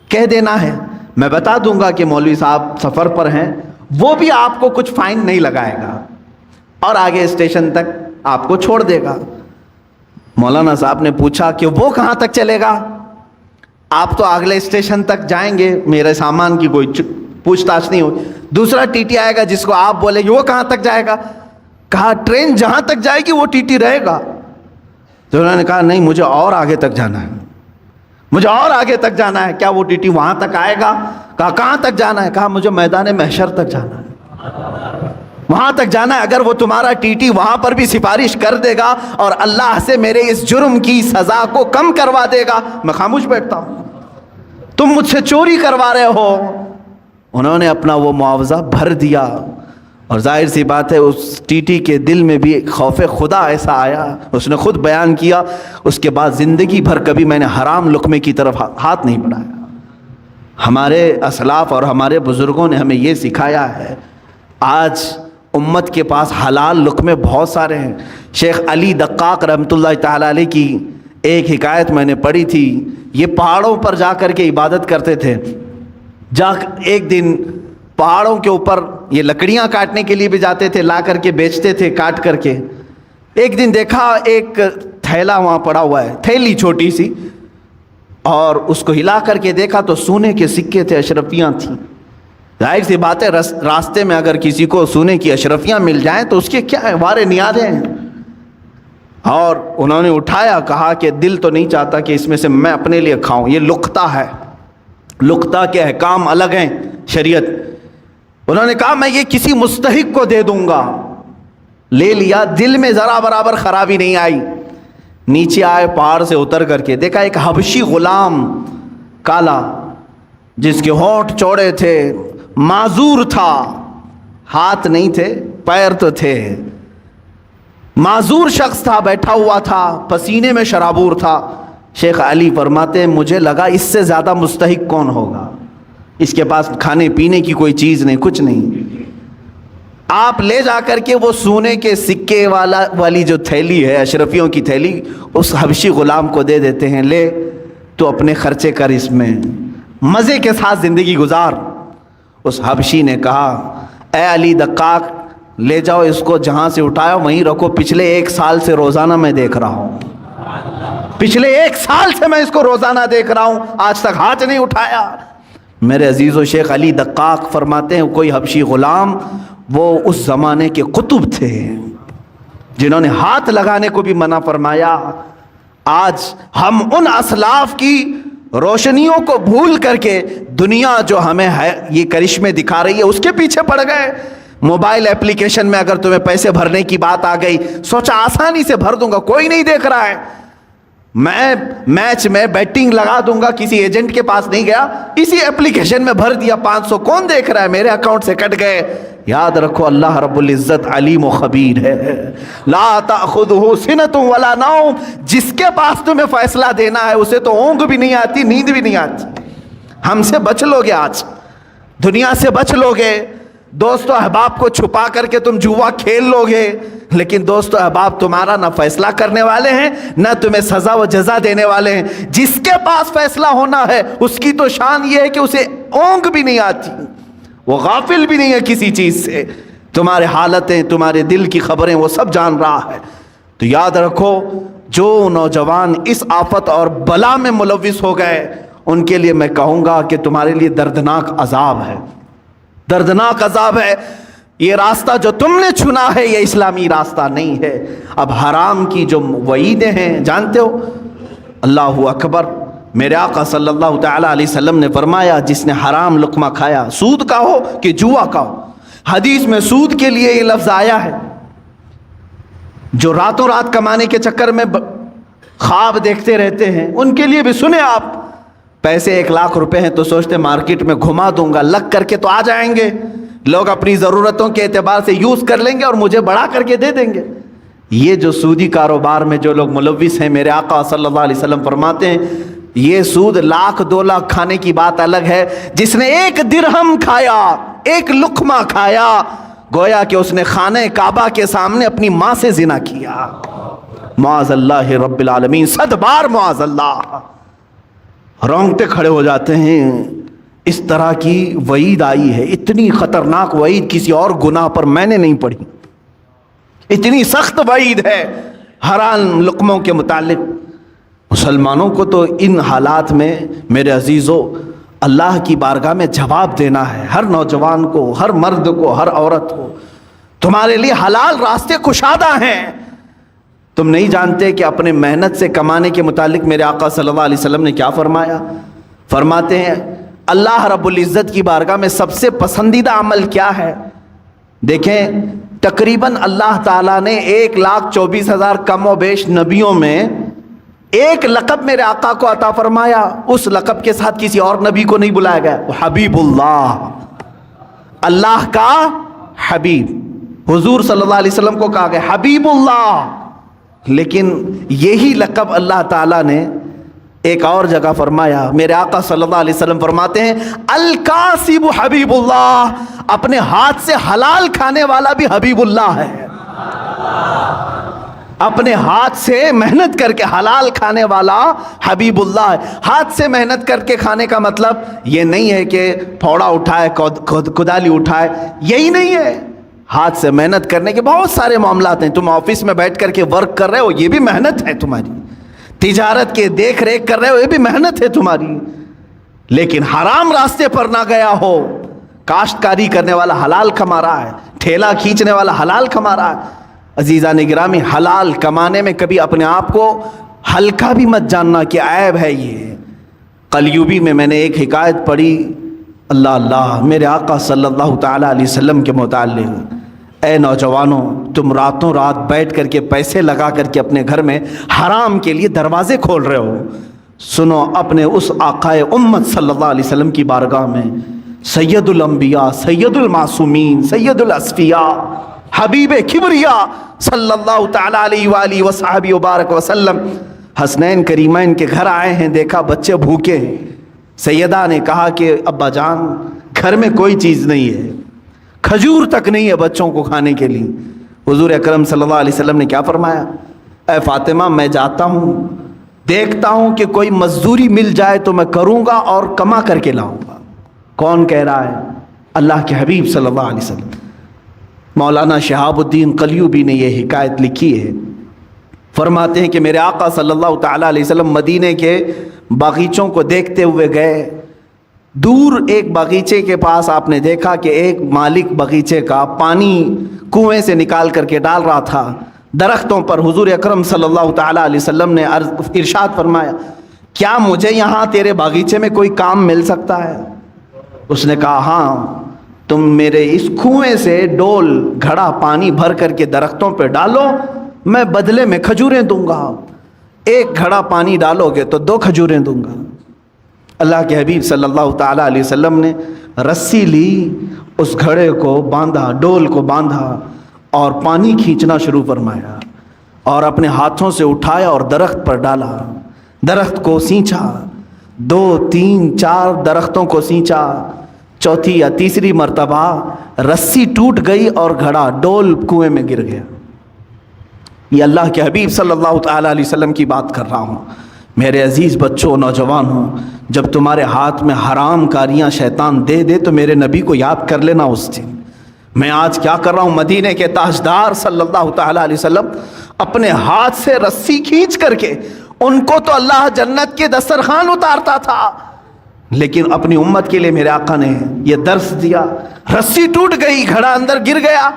کہہ دینا ہے, میں بتا دوں گا کہ مولوی صاحب سفر پر ہیں, وہ بھی آپ کو کچھ فائن نہیں لگائے گا اور آگے اسٹیشن تک آپ کو چھوڑ دے گا. مولانا صاحب نے پوچھا کہ وہ کہاں تک چلے گا؟ آپ تو اگلے اسٹیشن تک جائیں گے, میرے سامان کی کوئی پوچھ تاچھ نہیں ہوئی. دوسرا ٹی ٹی آئے گا جس کو آپ بولیں گے وہ کہاں تک جائے گا؟ کہا ٹرین جہاں تک جائے گی وہ ٹی ٹی رہے گا. تو انہوں نے کہا نہیں, مجھے اور آگے تک جانا ہے, مجھے اور آگے تک جانا ہے. کیا وہ ٹی ٹی وہاں تک آئے گا؟ کہا کہاں تک جانا ہے؟ کہا مجھے میدان محشر تک جانا ہے, وہاں تک جانا ہے. اگر وہ تمہارا ٹی ٹی وہاں پر بھی سفارش کر دے گا اور اللہ سے میرے اس جرم کی سزا کو کم کروا دے گا, میں خاموش بیٹھتا ہوں. تم مجھ سے چوری کروا رہے ہو. انہوں نے اپنا وہ معاوضہ بھر دیا, اور ظاہر سی بات ہے اس ٹی ٹی کے دل میں بھی خوف خدا ایسا آیا, اس نے خود بیان کیا, اس کے بعد زندگی بھر کبھی میں نے حرام لقمے کی طرف ہاتھ نہیں بڑھایا. ہمارے اسلاف اور ہمارے بزرگوں نے ہمیں یہ سکھایا ہے. آج امت کے پاس حلال لقمے بہت سارے ہیں. شیخ علی دقاق رحمۃ اللہ تعالی علیہ کی ایک حکایت میں نے پڑھی تھی. یہ پہاڑوں پر جا کر کے عبادت کرتے تھے. ایک دن پہاڑوں کے اوپر یہ لکڑیاں کاٹنے کے لیے بھی جاتے تھے, لا کر کے بیچتے تھے کاٹ کر کے. ایک دن دیکھا ایک تھیلا وہاں پڑا ہوا ہے, تھیلی چھوٹی سی, اور اس کو ہلا کر کے دیکھا تو سونے کے سکے تھے, اشرفیاں تھیں. ظاہر سی بات ہے راستے میں اگر کسی کو سونے کی اشرفیاں مل جائیں تو اس کے کیا ہے, وارے نیازیں ہیں. اور انہوں نے اٹھایا, کہا کہ دل تو نہیں چاہتا کہ اس میں سے میں اپنے لیے کھاؤں, یہ لقطہ ہے, لقطہ کے احکام الگ ہیں شریعت. انہوں نے کہا میں یہ کسی مستحق کو دے دوں گا. لے لیا, دل میں ذرا برابر خرابی نہیں آئی. نیچے آئے, پہاڑ سے اتر کر کے دیکھا ایک حبشی غلام کالا, جس کے ہونٹ چوڑے تھے, معذور تھا, ہاتھ نہیں تھے پیر تو تھے, معذور شخص تھا, بیٹھا ہوا تھا, پسینے میں شرابور تھا. شیخ علی فرماتے ہیں مجھے لگا اس سے زیادہ مستحق کون ہوگا, اس کے پاس کھانے پینے کی کوئی چیز نہیں, کچھ نہیں. آپ لے جا کر کے وہ سونے کے سکے والی جو تھیلی ہے, اشرفیوں کی تھیلی, اس حبشی غلام کو دے دیتے ہیں, لے تو اپنے خرچے کر, اس میں مزے کے ساتھ زندگی گزار. اس حبشی نے کہا اے علی دقاق, لے جاؤ اس کو, جہاں سے اٹھایا وہیں رکھو, پچھلے 1 سال سے روزانہ میں دیکھ رہا ہوں, پچھلے 1 سال سے میں اس کو روزانہ دیکھ رہا ہوں, آج تک ہاتھ نہیں اٹھایا. میرے عزیز و شیخ علی دقاق فرماتے ہیں کوئی حبشی غلام, وہ اس زمانے کے قطب تھے جنہوں نے ہاتھ لگانے کو بھی منع فرمایا. آج ہم ان اسلاف کی روشنیوں کو بھول کر کے دنیا جو ہمیں ہے یہ کرشمے دکھا رہی ہے اس کے پیچھے پڑ گئے. موبائل اپلیکیشن میں اگر تمہیں پیسے بھرنے کی بات آ گئی, سوچا آسانی سے بھر دوں گا, کوئی نہیں دیکھ رہا ہے, میں میچ میں بیٹنگ لگا دوں گا, کسی ایجنٹ کے پاس نہیں گیا, اسی اپلیکیشن میں بھر دیا, 500 کون دیکھ رہا ہے, میرے اکاؤنٹ سے کٹ گئے. یاد رکھو اللہ رب العزت علیم و خبیر ہے. لا تأخذہ سنۃ ولا نوم, جس کے پاس تمہیں فیصلہ دینا ہے اسے تو اونگ بھی نہیں آتی, نیند بھی نہیں آتی. ہم سے بچ لو گے, آج دنیا سے بچ لو گے, دوست و احباب کو چھپا کر کے تم جوا کھیل لو گے, لیکن دوست و احباب تمہارا نہ فیصلہ کرنے والے ہیں نہ تمہیں سزا و جزا دینے والے ہیں. جس کے پاس فیصلہ ہونا ہے اس کی تو شان یہ ہے کہ اسے اونگ بھی نہیں آتی, وہ غافل بھی نہیں ہے کسی چیز سے, تمہارے حالتیں, تمہارے دل کی خبریں وہ سب جان رہا ہے. تو یاد رکھو جو نوجوان اس آفت اور بلا میں ملوث ہو گئے ان کے لیے میں کہوں گا کہ تمہارے لیے دردناک عذاب ہے, دردناک عذاب ہے. یہ راستہ جو تم نے چنا ہے یہ اسلامی راستہ نہیں ہے. اب حرام کی جو وعیدیں ہیں جانتے ہو, اللہ اکبر, میرے آقا صلی اللہ تعالی علیہ وسلم نے فرمایا جس نے حرام لقمہ کھایا, سود کا ہو کہ جوا کا ہو, حدیث میں سود کے لیے یہ لفظ آیا ہے, جو راتوں رات کمانے کے چکر میں خواب دیکھتے رہتے ہیں ان کے لیے بھی سنیں آپ. پیسے 1 لاکھ روپے ہیں تو سوچتے مارکیٹ میں گھما دوں گا, لگ کر کے تو آ جائیں گے, لوگ اپنی ضرورتوں کے اعتبار سے یوز کر لیں گے اور مجھے بڑھا کر کے دے دیں گے. یہ جو سودی کاروبار میں جو لوگ ملوث ہیں, میرے آقا صلی اللہ علیہ وسلم فرماتے ہیں یہ سود 1,00,000-2,00,000 کھانے کی بات الگ ہے. جس نے 1 درہم کھایا، 1 لقمہ کھایا، گویا کہ اس نے خانہ کعبہ کے سامنے اپنی ماں سے زنا کیا. معاذ اللہ رب العالمین، 100 بار معاذ اللہ. رونگٹے کھڑے ہو جاتے ہیں. اس طرح کی وعید آئی ہے، اتنی خطرناک وعید کسی اور گناہ پر میں نے نہیں پڑھی. اتنی سخت وعید ہے حرام لقموں کے متعلق. مسلمانوں کو تو ان حالات میں میرے عزیزو اللہ کی بارگاہ میں جواب دینا ہے. ہر نوجوان کو، ہر مرد کو، ہر عورت کو، تمہارے لیے حلال راستے کشادہ ہیں. تم نہیں جانتے کہ اپنے محنت سے کمانے کے متعلق میرے آقا صلی اللہ علیہ وسلم نے کیا فرمایا؟ فرماتے ہیں اللہ رب العزت کی بارگاہ میں سب سے پسندیدہ عمل کیا ہے؟ دیکھیں تقریباً اللہ تعالیٰ نے 1,24,000 کم و بیش نبیوں میں ایک لقب میرے آقا کو عطا فرمایا. اس لقب کے ساتھ کسی اور نبی کو نہیں بلایا گیا. حبیب اللہ، اللہ کا حبیب. حضور صلی اللہ علیہ وسلم کو کہا گیا حبیب اللہ. لیکن یہی لقب اللہ تعالیٰ نے ایک اور جگہ فرمایا. میرے آقا صلی اللہ علیہ وسلم فرماتے ہیں الکاسب حبیب اللہ، اپنے ہاتھ سے حلال کھانے والا بھی حبیب اللہ ہے. اپنے ہاتھ سے محنت کر کے حلال کھانے والا حبیب اللہ ہے. ہاتھ سے محنت کر کے کھانے کا مطلب یہ نہیں ہے کہ پھوڑا اٹھائے، کدالی اٹھائے، یہی نہیں ہے. ہاتھ سے محنت کرنے کے بہت سارے معاملات ہیں. تم آفس میں بیٹھ کر کے ورک کر رہے ہو، یہ بھی محنت ہے تمہاری. تجارت کے دیکھ ریکھ کر رہے ہو، یہ بھی محنت ہے تمہاری. لیکن حرام راستے پر نہ گیا ہو. کاشتکاری کرنے والا حلال کما رہا ہے، ٹھیلا کھینچنے والا حلال کما رہا ہے. عزیزان گرامی، حلال کمانے میں کبھی اپنے آپ کو ہلکا بھی مت جاننا کہ عیب ہے یہ. قلیوبی میں نے ایک حکایت پڑھی، اللہ اللہ، میرے آقا صلی اللہ تعالیٰ علیہ وسلم کے متعلق. اے نوجوانوں، تم راتوں رات بیٹھ کر کے پیسے لگا کر کے اپنے گھر میں حرام کے لیے دروازے کھول رہے ہو. سنو اپنے اس آقائے امت صلی اللہ علیہ وسلم کی بارگاہ میں، سید الانبیاء، سید المعصومین، سید الاسفیاء، حبیب کبریا صلی اللہ تعالیٰ علیہ وآلہ وصحبہ وبارک وسلم حسنین کریمین کے گھر آئے ہیں. دیکھا بچے بھوکے ہیں. سیدہ نے کہا کہ ابا جان گھر میں کوئی چیز نہیں ہے، کھجور تک نہیں ہے بچوں کو کھانے کے لیے. حضور اکرم صلی اللہ علیہ وسلم نے کیا فرمایا؟ اے فاطمہ، میں جاتا ہوں، دیکھتا ہوں کہ کوئی مزدوری مل جائے تو میں کروں گا اور کما کر کے لاؤں گا. کون کہہ رہا ہے؟ اللہ کے حبیب صلی اللہ علیہ وسلم. مولانا شہاب الدین قلیوبی نے یہ حکایت لکھی ہے. فرماتے ہیں کہ میرے آقا صلی اللہ تعالیٰ علیہ وسلم مدینے کے باغیچوں کو دیکھتے ہوئے گئے. دور ایک باغیچے کے پاس آپ نے دیکھا کہ ایک مالک باغیچے کا پانی کنویں سے نکال کر کے ڈال رہا تھا درختوں پر. حضور اکرم صلی اللہ تعالیٰ علیہ وسلم نے ارشاد فرمایا کیا مجھے یہاں تیرے باغیچے میں کوئی کام مل سکتا ہے؟ اس نے کہا ہاں، تم میرے اس کنویں سے ڈول گھڑا پانی بھر کر کے درختوں پہ ڈالو، میں بدلے میں کھجوریں دوں گا. 1 گھڑا پانی ڈالو گے تو 2 کھجوریں دوں گا. اللہ کے حبیب صلی اللہ تعالیٰ علیہ وسلم نے رسی لی، اس گھڑے کو باندھا، ڈول کو باندھا اور پانی کھینچنا شروع فرمایا اور اپنے ہاتھوں سے اٹھایا اور درخت پر ڈالا. درخت کو سینچا، 2 3 4 درختوں کو سینچا. چوتھی یا تیسری مرتبہ رسی ٹوٹ گئی اور گھڑا ڈول کنویں میں گر گیا. یہ اللہ کے حبیب صلی اللہ تعالیٰ علیہ وسلم کی بات کر رہا ہوں. میرے عزیز بچوں، نوجوان ہوں، جب تمہارے ہاتھ میں حرام کاریاں شیطان دے دے تو میرے نبی کو یاد کر لینا اس دن. میں آج کیا کر رہا ہوں؟ مدینے کے تاجدار صلی اللہ تعالیٰ علیہ وسلم اپنے ہاتھ سے رسی کھینچ کر کے، ان کو تو اللہ جنت کے دسترخوان اتارتا تھا، لیکن اپنی امت کے لیے میرے آقا نے یہ درس دیا. رسی ٹوٹ گئی، گھڑا اندر گر گیا.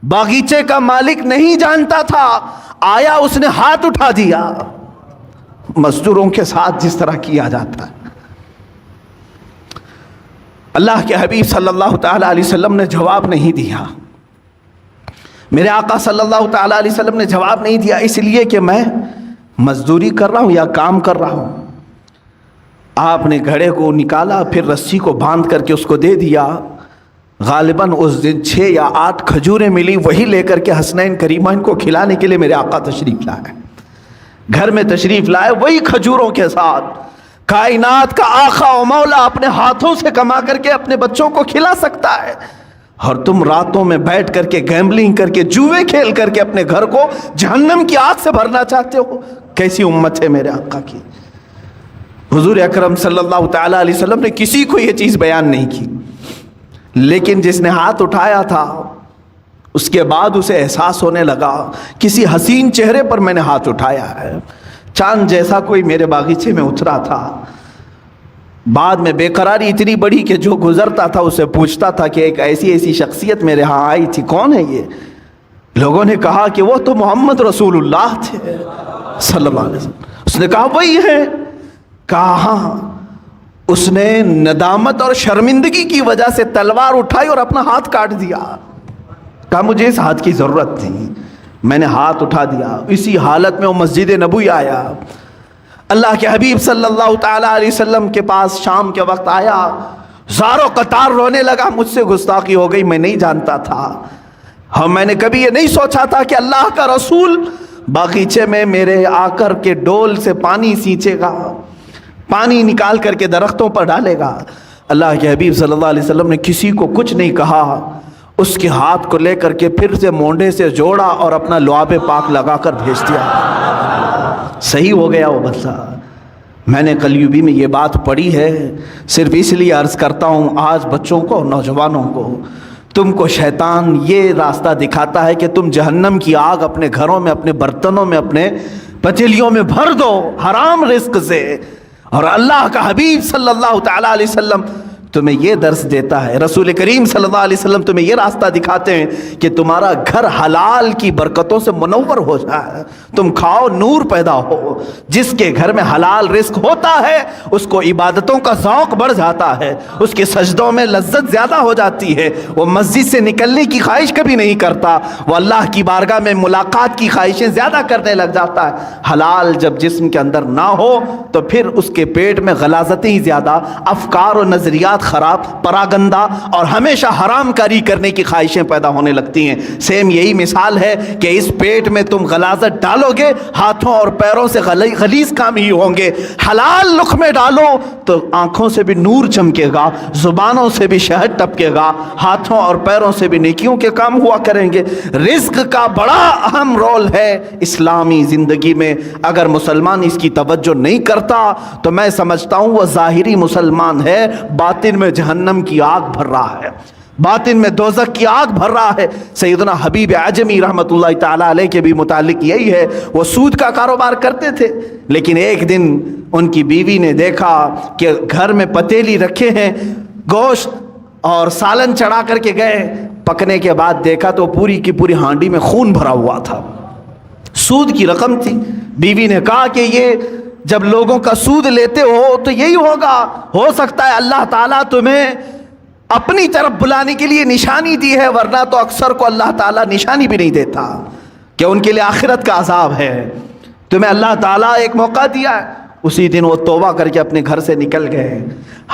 باغیچے کا مالک نہیں جانتا تھا، آیا اس نے ہاتھ اٹھا دیا. مزدوروں کے ساتھ جس طرح کیا جاتا ہے. اللہ کے حبیب صلی اللہ تعالیٰ علیہ وسلم نے جواب نہیں دیا. میرے آقا صلی اللہ تعالیٰ علیہ وسلم نے جواب نہیں دیا اس لیے کہ میں مزدوری کر رہا ہوں یا کام کر رہا ہوں. آپ نے گھڑے کو نکالا، پھر رسی کو باندھ کر کے اس کو دے دیا. غالباً اس دن 6 یا 8 کھجوریں ملی، وہی لے کر کے حسنین کریمین کو کھلانے کے لیے میرے آقا تشریف لائے. گھر میں تشریف لائے وہی کھجوروں کے ساتھ، کائنات کا آقا و مولا اپنے ہاتھوں سے کما کر کے اپنے بچوں کو کھلا سکتا ہے، اور تم راتوں میں بیٹھ کر کے گیمبلنگ کر کے جوئے کھیل کر کے اپنے گھر کو جہنم کی آگ سے بھرنا چاہتے ہو۔ کیسی امت ہے میرے آقا کی۔ حضور اکرم صلی اللہ تعالیٰ علیہ وسلم نے کسی کو یہ چیز بیان نہیں کی، لیکن جس نے ہاتھ اٹھایا تھا اس کے بعد اسے احساس ہونے لگا کسی حسین چہرے پر میں نے ہاتھ اٹھایا ہے، چاند جیسا کوئی میرے باغیچے میں اترا تھا۔ بعد میں بے قراری اتنی بڑی کہ جو گزرتا تھا اسے پوچھتا تھا کہ ایک ایسی شخصیت میرے ہاں آئی تھی، کون ہے یہ؟ لوگوں نے کہا کہ وہ تو محمد رسول اللہ تھے صلی اللہ علیہ وسلم۔ اس نے کہا وہی ہے؟ کہا ہاں۔ اس نے ندامت اور شرمندگی کی وجہ سے تلوار اٹھائی اور اپنا ہاتھ کاٹ دیا۔ کہا مجھے اس ہاتھ کی ضرورت تھی، میں نے ہاتھ اٹھا دیا۔ اسی حالت میں وہ مسجد نبوی آیا، اللہ کے حبیب صلی اللہ تعالیٰ علیہ وسلم کے پاس شام کے وقت آیا، زاروں قطار رونے لگا، مجھ سے گستاخی ہو گئی، میں نہیں جانتا تھا، ہاں میں نے کبھی یہ نہیں سوچا تھا کہ اللہ کا رسول باغیچے میں میرے آ کر کے ڈول سے پانی سینچے گا، پانی نکال کر کے درختوں پر ڈالے گا۔ اللہ کے حبیب صلی اللہ علیہ وسلم نے کسی کو کچھ نہیں کہا، اس کے ہاتھ کو لے کر کے پھر سے مونڈے سے جوڑا اور اپنا لعاب پاک لگا کر بھیج دیا، صحیح ہو گیا وہ بندہ۔ میں نے قلیوبی میں یہ بات پڑھی ہے، صرف اس لیے عرض کرتا ہوں آج بچوں کو، نوجوانوں کو، تم کو شیطان یہ راستہ دکھاتا ہے کہ تم جہنم کی آگ اپنے گھروں میں، اپنے برتنوں میں، اپنے پتیلیوں میں بھر دو حرام رزق سے، اور اللہ کا حبیب صلی اللہ تعالیٰ علیہ وسلم تمہیں یہ درس دیتا ہے، رسول کریم صلی اللہ علیہ وسلم تمہیں یہ راستہ دکھاتے ہیں کہ تمہارا گھر حلال کی برکتوں سے منور ہو جائے، تم کھاؤ نور پیدا ہو۔ جس کے گھر میں حلال رزق ہوتا ہے اس کو عبادتوں کا ذوق بڑھ جاتا ہے، اس کے سجدوں میں لذت زیادہ ہو جاتی ہے، وہ مسجد سے نکلنے کی خواہش کبھی نہیں کرتا، وہ اللہ کی بارگاہ میں ملاقات کی خواہشیں زیادہ کرنے لگ جاتا ہے۔ حلال جب جسم کے اندر نہ ہو تو پھر اس کے پیٹ میں غلاظتیں ہی زیادہ، افکار و نظریات خراب، پراگندہ اور ہمیشہ حرام کاری کرنے کی خواہشیں پیدا ہونے لگتی ہیں۔ سیم یہی مثال ہے کہ اس پیٹ میں تم غلاظت ڈالو گے، ہاتھوں اور پیروں سے غلیظ کام ہی ہوں گے۔ حلال لقمے ڈالو تو آنکھوں سے بھی نور چمکے گا، زبانوں سے بھی شہد ٹپکے گا، ہاتھوں اور پیروں سے بھی نیکیوں کے کام ہوا کریں گے۔ رزق کا بڑا اہم رول ہے اسلامی زندگی میں، اگر مسلمان اس کی توجہ نہیں کرتا تو میں سمجھتا ہوں وہ ظاہری مسلمان ہے، باطن میں جہنم کی آگ بھر رہا ہے، باطن میں دوزخ کی آگ بھر رہا ہے۔ سیدنا حبیب اعجمی رحمۃ اللہ تعالیٰ علیہ کے بھی متعلق یہی ہے، وہ سود کا کاروبار کرتے تھے، لیکن ایک دن ان کی بیوی نے دیکھا کہ گھر میں پتیلی رکھے ہیں، گوشت اور سالن چڑھا کر کے گئے، پکنے کے بعد دیکھا تو پوری کی پوری ہانڈی میں خون بھرا ہوا تھا، سود کی رقم تھی۔ بیوی نے کہا کہ یہ جب لوگوں کا سود لیتے ہو تو یہی ہوگا، ہو سکتا ہے اللہ تعالیٰ تمہیں اپنی طرف بلانے کے لیے نشانی دی ہے، ورنہ تو اکثر کو اللہ تعالیٰ نشانی بھی نہیں دیتا کہ ان کے لیے آخرت کا عذاب ہے۔ تمہیں اللہ تعالیٰ ایک موقع دیا ہے۔ اسی دن وہ توبہ کر کے اپنے گھر سے نکل گئے۔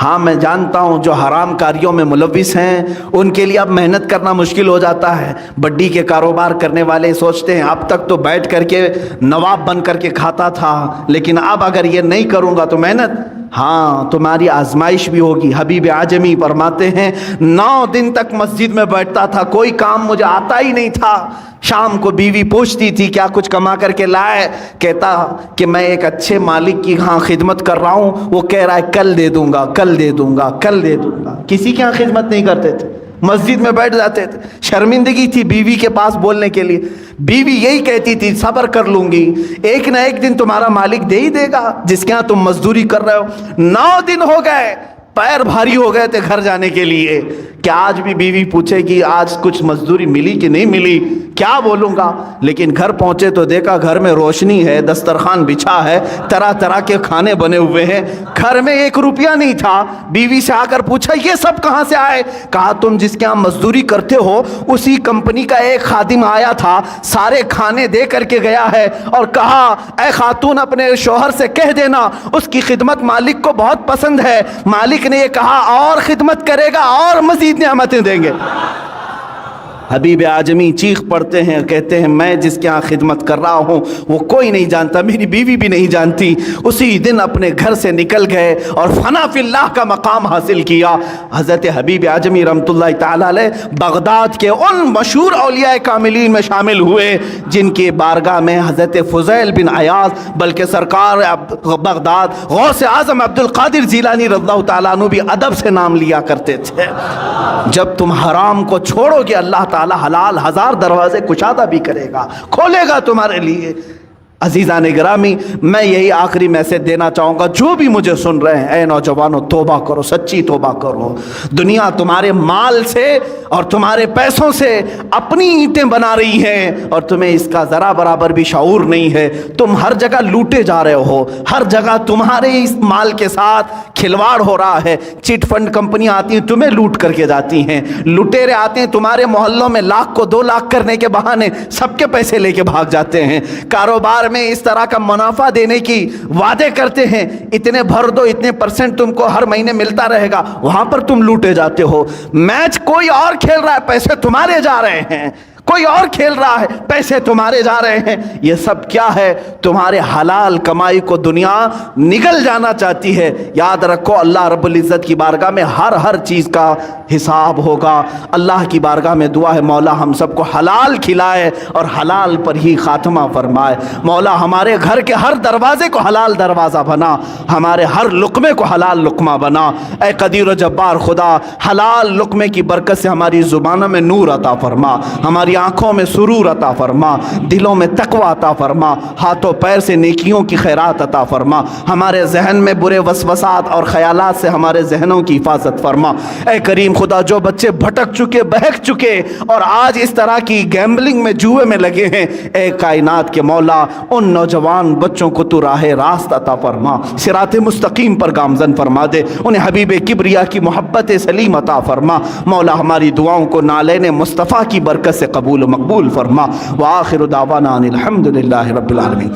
ہاں میں جانتا ہوں جو حرام کاریوں میں ملوث ہیں ان کے لیے اب محنت کرنا مشکل ہو جاتا ہے۔ بڈی کے کاروبار کرنے والے سوچتے ہیں اب تک تو بیٹھ کر کے نواب بن کر کے کھاتا تھا، لیکن اب اگر یہ نہیں کروں گا تو محنت، ہاں تمہاری آزمائش بھی ہوگی۔ حبیب اعجمی فرماتے ہیں 9 دن تک مسجد میں بیٹھتا تھا، کوئی کام مجھے آتا ہی نہیں تھا۔ شام کو بیوی پوچھتی تھی کیا کچھ کما کر کے لائے، کہتا کہ میں ایک اچھے مالک کی ہاں خدمت کر رہا ہوں، وہ کہہ رہا ہے کل دے دوں گا، کل دے دوں گا، کل دے دوں گا۔ کسی کے ہاں خدمت نہیں کرتے تھے، مسجد میں بیٹھ جاتے تھے۔ شرمندگی تھی بیوی کے پاس بولنے کے لیے، بیوی یہی کہتی تھی صبر کر لوں گی، ایک نہ ایک دن تمہارا مالک دے ہی دے گا جس کے ہاں تم مزدوری کر رہے ہو۔ 9 دن ہو گئے، پیر بھاری ہو گئے تھے گھر جانے کے لیے کہ آج بھی بیوی پوچھے گی آج کچھ مزدوری ملی کہ نہیں ملی، کیا بولوں گا؟ لیکن گھر پہنچے تو دیکھا گھر میں روشنی ہے، دسترخوان بچھا ہے، طرح طرح کے کھانے بنے ہوئے ہیں، گھر میں 1 روپیہ نہیں تھا۔ بیوی سے آ کر پوچھا یہ سب کہاں سے آئے؟ کہا تم جس کے ہاں مزدوری کرتے ہو اسی کمپنی کا ایک خادم آیا تھا، سارے کھانے دے کر کے گیا ہے اور کہا اے خاتون اپنے شوہر سے کہہ دینا اس کی خدمت مالک کو بہت پسند ہے، مالک نے یہ کہا اور خدمت کرے گا اور مزید نعمتیں دیں گے۔ حبیب اعظمی چیخ پڑتے ہیں، کہتے ہیں میں جس کے ہاں خدمت کر رہا ہوں وہ کوئی نہیں جانتا، میری بیوی بھی نہیں جانتی۔ اسی دن اپنے گھر سے نکل گئے اور فنا فی اللہ کا مقام حاصل کیا۔ حضرت حبیب اعظمی رحمۃ اللہ تعالی علیہ بغداد کے ان مشہور اولیاء کاملین میں شامل ہوئے جن کی بارگاہ میں حضرت فضیل بن عیاض بلکہ سرکار بغداد غوث اعظم عبد القادر جیلانی رضی اللہ تعالیٰ عنہ بھی ادب سے نام لیا کرتے تھے۔ جب تم حرام کو چھوڑو گے اللہ تعالیٰ حلال ہزار دروازے کشادہ بھی کرے گا، کھولے گا تمہارے لیے۔ عزیزان گرامی، میں یہی آخری میسج دینا چاہوں گا، جو بھی مجھے سن رہے ہیں، اے نوجوانوں توبہ کرو، سچی توبہ کرو۔ دنیا تمہارے مال سے اور تمہارے پیسوں سے اپنی اینٹیں بنا رہی ہیں اور تمہیں اس کا ذرا برابر بھی شعور نہیں ہے۔ تم ہر جگہ لوٹے جا رہے ہو، ہر جگہ تمہارے اس مال کے ساتھ کھلواڑ ہو رہا ہے۔ چٹ فنڈ کمپنیاں آتی ہیں تمہیں لوٹ کر کے جاتی ہیں، لٹیرے آتے ہیں تمہارے محلوں میں لاکھ کو 2 لاکھ کرنے کے بہانے سب کے پیسے لے کے بھاگ جاتے ہیں۔ کاروبار میں اس طرح کا منافع دینے کی وعدے کرتے ہیں، اتنے بھر دو، اتنے % تم کو ہر مہینے ملتا رہے گا، وہاں پر تم لوٹے جاتے ہو۔ میچ کوئی اور کھیل رہا ہے، پیسے تمہارے جا رہے ہیں، کوئی اور کھیل رہا ہے، پیسے تمہارے جا رہے ہیں۔ یہ سب کیا ہے؟ تمہارے حلال کمائی کو دنیا نگل جانا چاہتی ہے۔ یاد رکھو اللہ رب العزت کی بارگاہ میں ہر چیز کا حساب ہوگا۔ اللہ کی بارگاہ میں دعا ہے مولا ہم سب کو حلال کھلائے اور حلال پر ہی خاتمہ فرمائے۔ مولا ہمارے گھر کے ہر دروازے کو حلال دروازہ بنا، ہمارے ہر لقمے کو حلال لقمہ بنا۔ اے قدیر و جبار خدا، حلال لقمے کی برکت سے ہماری زبانوں میں نور عطا فرما، ہماری آنکھوں میں سرور عطا فرما، دلوں میں تقوی عطا فرما، ہاتھوں پیر سے نیکیوں کی خیرات عطا فرما، ہمارے ذہن میں برے وسوسات اور خیالات سے ہمارے ذہنوں کی حفاظت فرما۔ اے کریم خدا، جو بچے بھٹک چکے، بہک چکے اور آج اس طرح کی گیمبلنگ میں، جوئے میں لگے ہیں، اے کائنات کے مولا ان نوجوان بچوں کو تو راہ راست عطا فرما، صراط مستقیم پر گامزن فرما دے، انہیں حبیب کبریا کی محبت سلیم عطا فرما۔ مولا ہماری دعاؤں کو نالین مصطفیٰ کی برکت سے قبول و مقبول فرما۔ وآخر دعوانا ان الحمد للہ رب العالمین۔